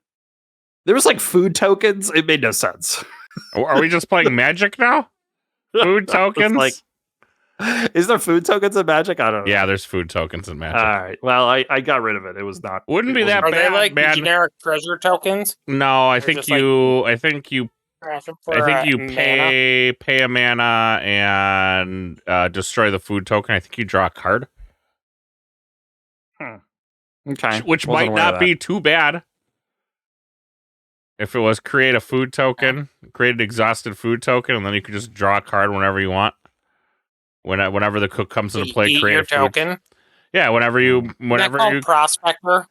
Speaker 4: There was like food tokens. It made no sense.
Speaker 3: Are we just playing Magic now? Food tokens?
Speaker 4: Is there food tokens in Magic? I don't know.
Speaker 3: Yeah, there's food tokens in Magic.
Speaker 4: All right. Well, I got rid of it. It was not.
Speaker 3: Wouldn't be that
Speaker 5: Are
Speaker 3: bad.
Speaker 5: they like the generic treasure tokens?
Speaker 3: No, I think you
Speaker 5: Mana?
Speaker 3: pay a mana and destroy the food token. I think you draw a card.
Speaker 4: Okay.
Speaker 3: Which might not be too bad. If it was create a food token, create an exhausted food token, and then you could just draw a card whenever you want. Whenever the cook comes into play, create a
Speaker 5: token.
Speaker 3: Yeah, whenever you
Speaker 5: Prospector.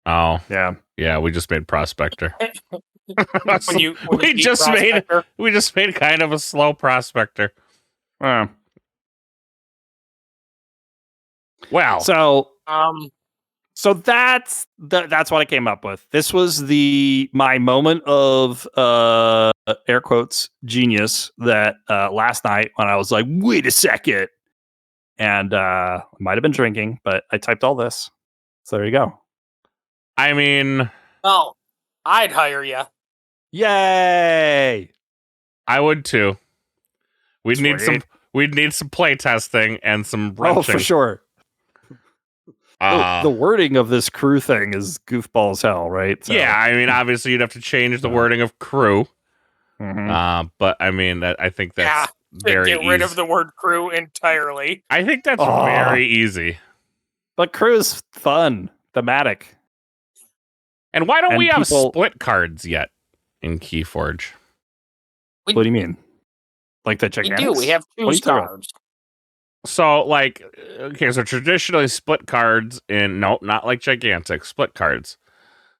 Speaker 3: Oh
Speaker 4: yeah.
Speaker 3: We just made Prospector.
Speaker 5: We
Speaker 3: just made kind of a slow Prospector. Well,
Speaker 4: so that's what I came up with. This was my moment of air quotes genius that last night when I was like, wait a second, and I might have been drinking, but I typed all this. So there you go.
Speaker 3: I mean,
Speaker 5: well, I'd hire you.
Speaker 4: Yay!
Speaker 3: I would too. We'd need some play testing and some wrenching.
Speaker 4: Oh, for sure. The wording of this crew thing is goofball as hell, right?
Speaker 3: So, yeah, I mean, obviously you'd have to change the wording of crew. Mm-hmm. But I mean, I think that's very easy.
Speaker 5: Get rid of the word crew entirely.
Speaker 3: I think that's very easy.
Speaker 4: But crew is fun, thematic.
Speaker 3: And why don't we have split cards yet in KeyForge?
Speaker 4: What do you mean? Like the gigantics?
Speaker 5: We do. We have two cards.
Speaker 3: So, like, okay, so traditionally split cards not like gigantic, split cards.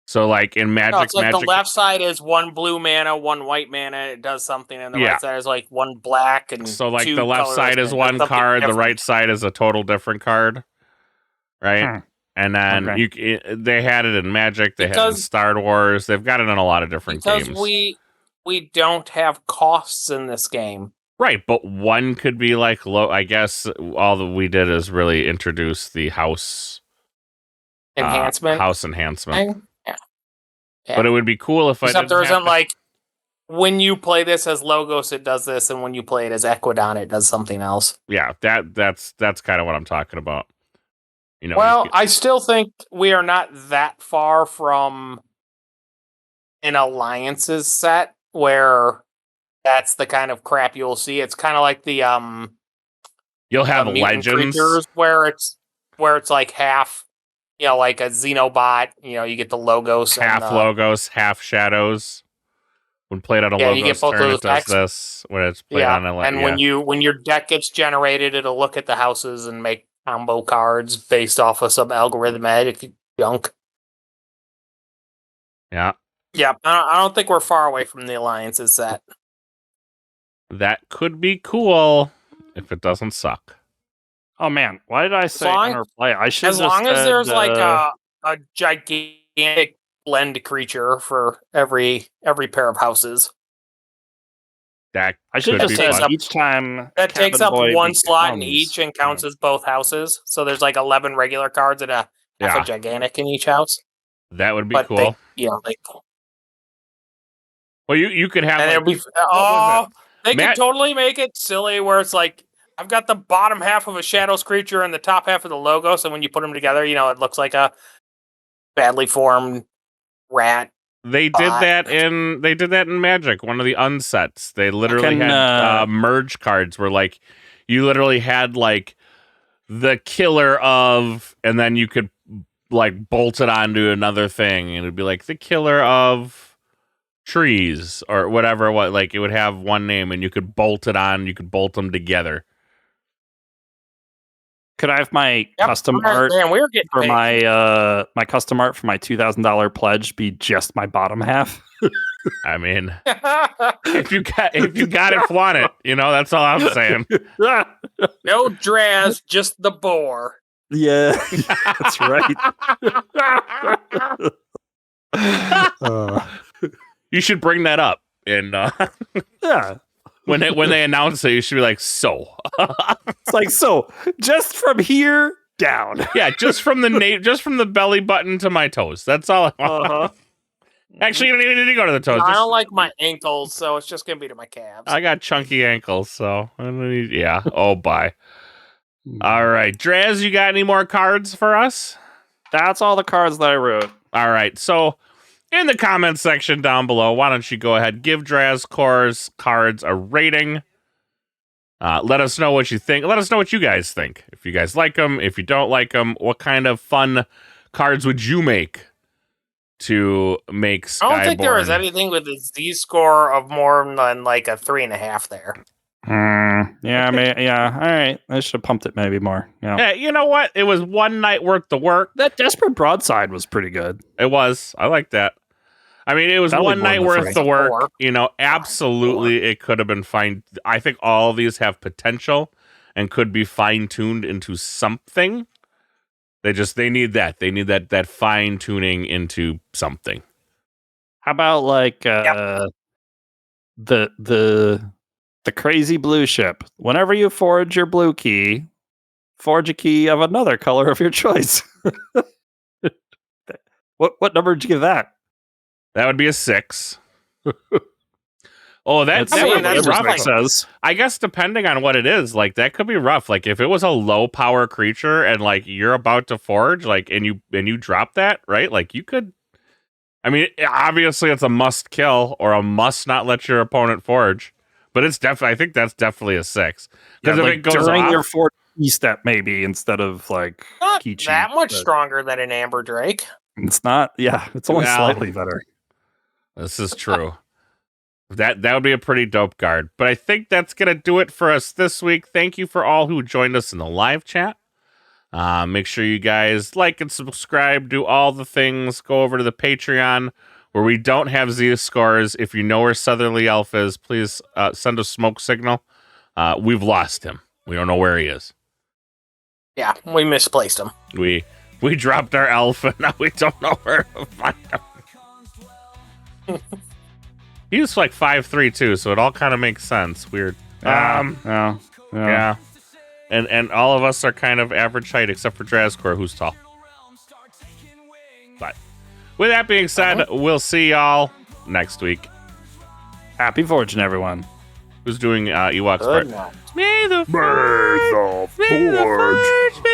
Speaker 3: So, like in Magic,
Speaker 5: it's like the left side is one blue mana, one white mana. It does something, and the right side is like one black and
Speaker 3: so like the left side is one card, the right side is a total different card, right? And then they had it in Magic, they had it in Star Wars. They've got it in a lot of different games.
Speaker 5: Because we don't have costs in this game.
Speaker 3: Right, but one could be like low. I guess all that we did is really introduce the house
Speaker 5: enhancement.
Speaker 3: Yeah. But it would be cool if
Speaker 5: Except there isn't like when you play this as Logos, it does this, and when you play it as Equidon, it does something else.
Speaker 3: Yeah, that's kind of what I'm talking about. You know.
Speaker 5: Well, I still think we are not that far from an alliances set where that's the kind of crap you'll see. It's kind of like the
Speaker 3: you'll have legends
Speaker 5: where it's like half, like a Xenobot. You get the Logos,
Speaker 3: half Logos, half Shadows. When played on a Logos
Speaker 5: you get both
Speaker 3: turn,
Speaker 5: of those
Speaker 3: it does this. When it's played on a
Speaker 5: and when your deck gets generated, it'll look at the houses and make combo cards based off of some algorithmic junk.
Speaker 3: Yeah.
Speaker 5: Yeah, I don't think we're far away from the alliances set.
Speaker 3: That could be cool if it doesn't suck.
Speaker 4: Oh man, why did I say interplay? I should
Speaker 5: as long as there's like a gigantic blend creature for every pair of houses.
Speaker 3: That
Speaker 4: I should just say each time
Speaker 5: that takes up one slot in each and counts as both houses. So there's like 11 regular cards and a gigantic in each house.
Speaker 3: That would be cool. Well, you could have.
Speaker 5: And they could totally make it silly where it's like I've got the bottom half of a Shadows creature and the top half of the Logos, and when you put them together, it looks like a badly formed rat.
Speaker 3: They did that in Magic. One of the unsets, they literally had merge cards where like you literally had like the killer of, and then you could like bolt it onto another thing, and it'd be like the killer of trees or whatever. What like it would have one name, and you could bolt it on. You could bolt them together.
Speaker 4: Could I have my custom art for my my custom art for my $2,000 pledge be just my bottom half?
Speaker 3: I mean, if you got it, flaunt it. That's all I'm saying.
Speaker 5: No Draz, just the boar.
Speaker 4: Yeah, that's right.
Speaker 3: You should bring that up, and when they announce it, you should be like, so.
Speaker 4: It's like, so just from here down.
Speaker 3: Yeah, just from the belly button to my toes. That's all. Actually, you don't even need to go to the toes.
Speaker 5: I don't like my ankles, so it's just gonna be to my calves.
Speaker 3: I got chunky ankles, so I don't need. Yeah. Oh, bye. All right, Draz, you got any more cards for us?
Speaker 4: That's all the cards that I wrote.
Speaker 3: All right, so in the comments section down below, why don't you go ahead, give Drazcore's cards a rating. Let us know what you think. Let us know what you guys think. If you guys like them, if you don't like them, what kind of fun cards would you make to make Skyborn?
Speaker 5: I don't think there was anything with a Z-score of more than like a 3.5 there.
Speaker 4: Yeah, all right. I should have pumped it maybe more.
Speaker 3: Yeah, you know what? It was one night worth the work.
Speaker 4: That Desperate Broadside was pretty good.
Speaker 3: It was. I like that. I mean, it was one night worth the work. Absolutely, it could have been fine. I think all of these have potential and could be fine-tuned into something. They need that. They need that fine-tuning into something.
Speaker 4: How about like the crazy blue ship? Whenever you forge your blue key, forge a key of another color of your choice. What number did you give that?
Speaker 3: That would be a 6. Oh, that's
Speaker 4: rough.
Speaker 3: rough.
Speaker 4: Says.
Speaker 3: I guess depending on what it is, like that could be rough. Like if it was a low power creature and like you're about to forge, like and you drop that, right? Like you could. I mean, obviously it's a must kill or a must not let your opponent forge, but it's definitely. I think that's definitely a 6 because if
Speaker 4: like
Speaker 3: it goes
Speaker 4: during
Speaker 3: off,
Speaker 4: your forge step, maybe instead of like
Speaker 5: not
Speaker 4: Kichi,
Speaker 5: that much stronger than an Amber Drake.
Speaker 4: It's not. Yeah, it's only slightly better.
Speaker 3: This is true. That would be a pretty dope guard. But I think that's going to do it for us this week. Thank you for all who joined us in the live chat. Make sure you guys like and subscribe, do all the things. Go over to the Patreon where we don't have Z scores. If you know where Southerly Elf is, please send a smoke signal. We've lost him. We don't know where he is.
Speaker 5: Yeah, we misplaced him.
Speaker 3: We dropped our elf and now we don't know where to find him. He's like 5'3" too, so it all kind of makes sense. Weird.
Speaker 4: Yeah.
Speaker 3: And all of us are kind of average height except for Drazcor, who's tall. But with that being said, we'll see y'all next week.
Speaker 4: Happy fortune, everyone.
Speaker 3: Who's doing Ewok's part?
Speaker 6: May the forge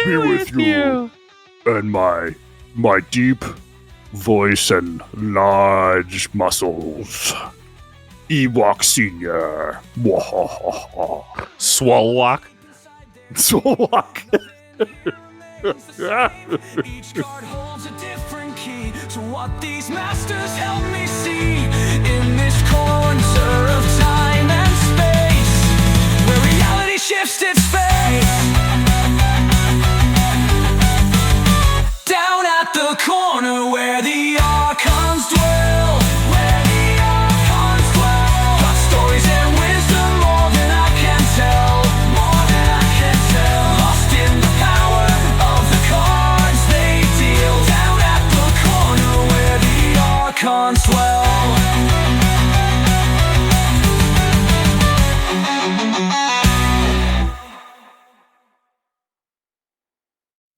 Speaker 6: be with you. And my deep voice and large muscles. Ewok Senior.
Speaker 3: Swolwalk.
Speaker 4: Swolwalk.
Speaker 2: Each card holds a different key to what these masters help me see in this corner of time and space where reality shifts its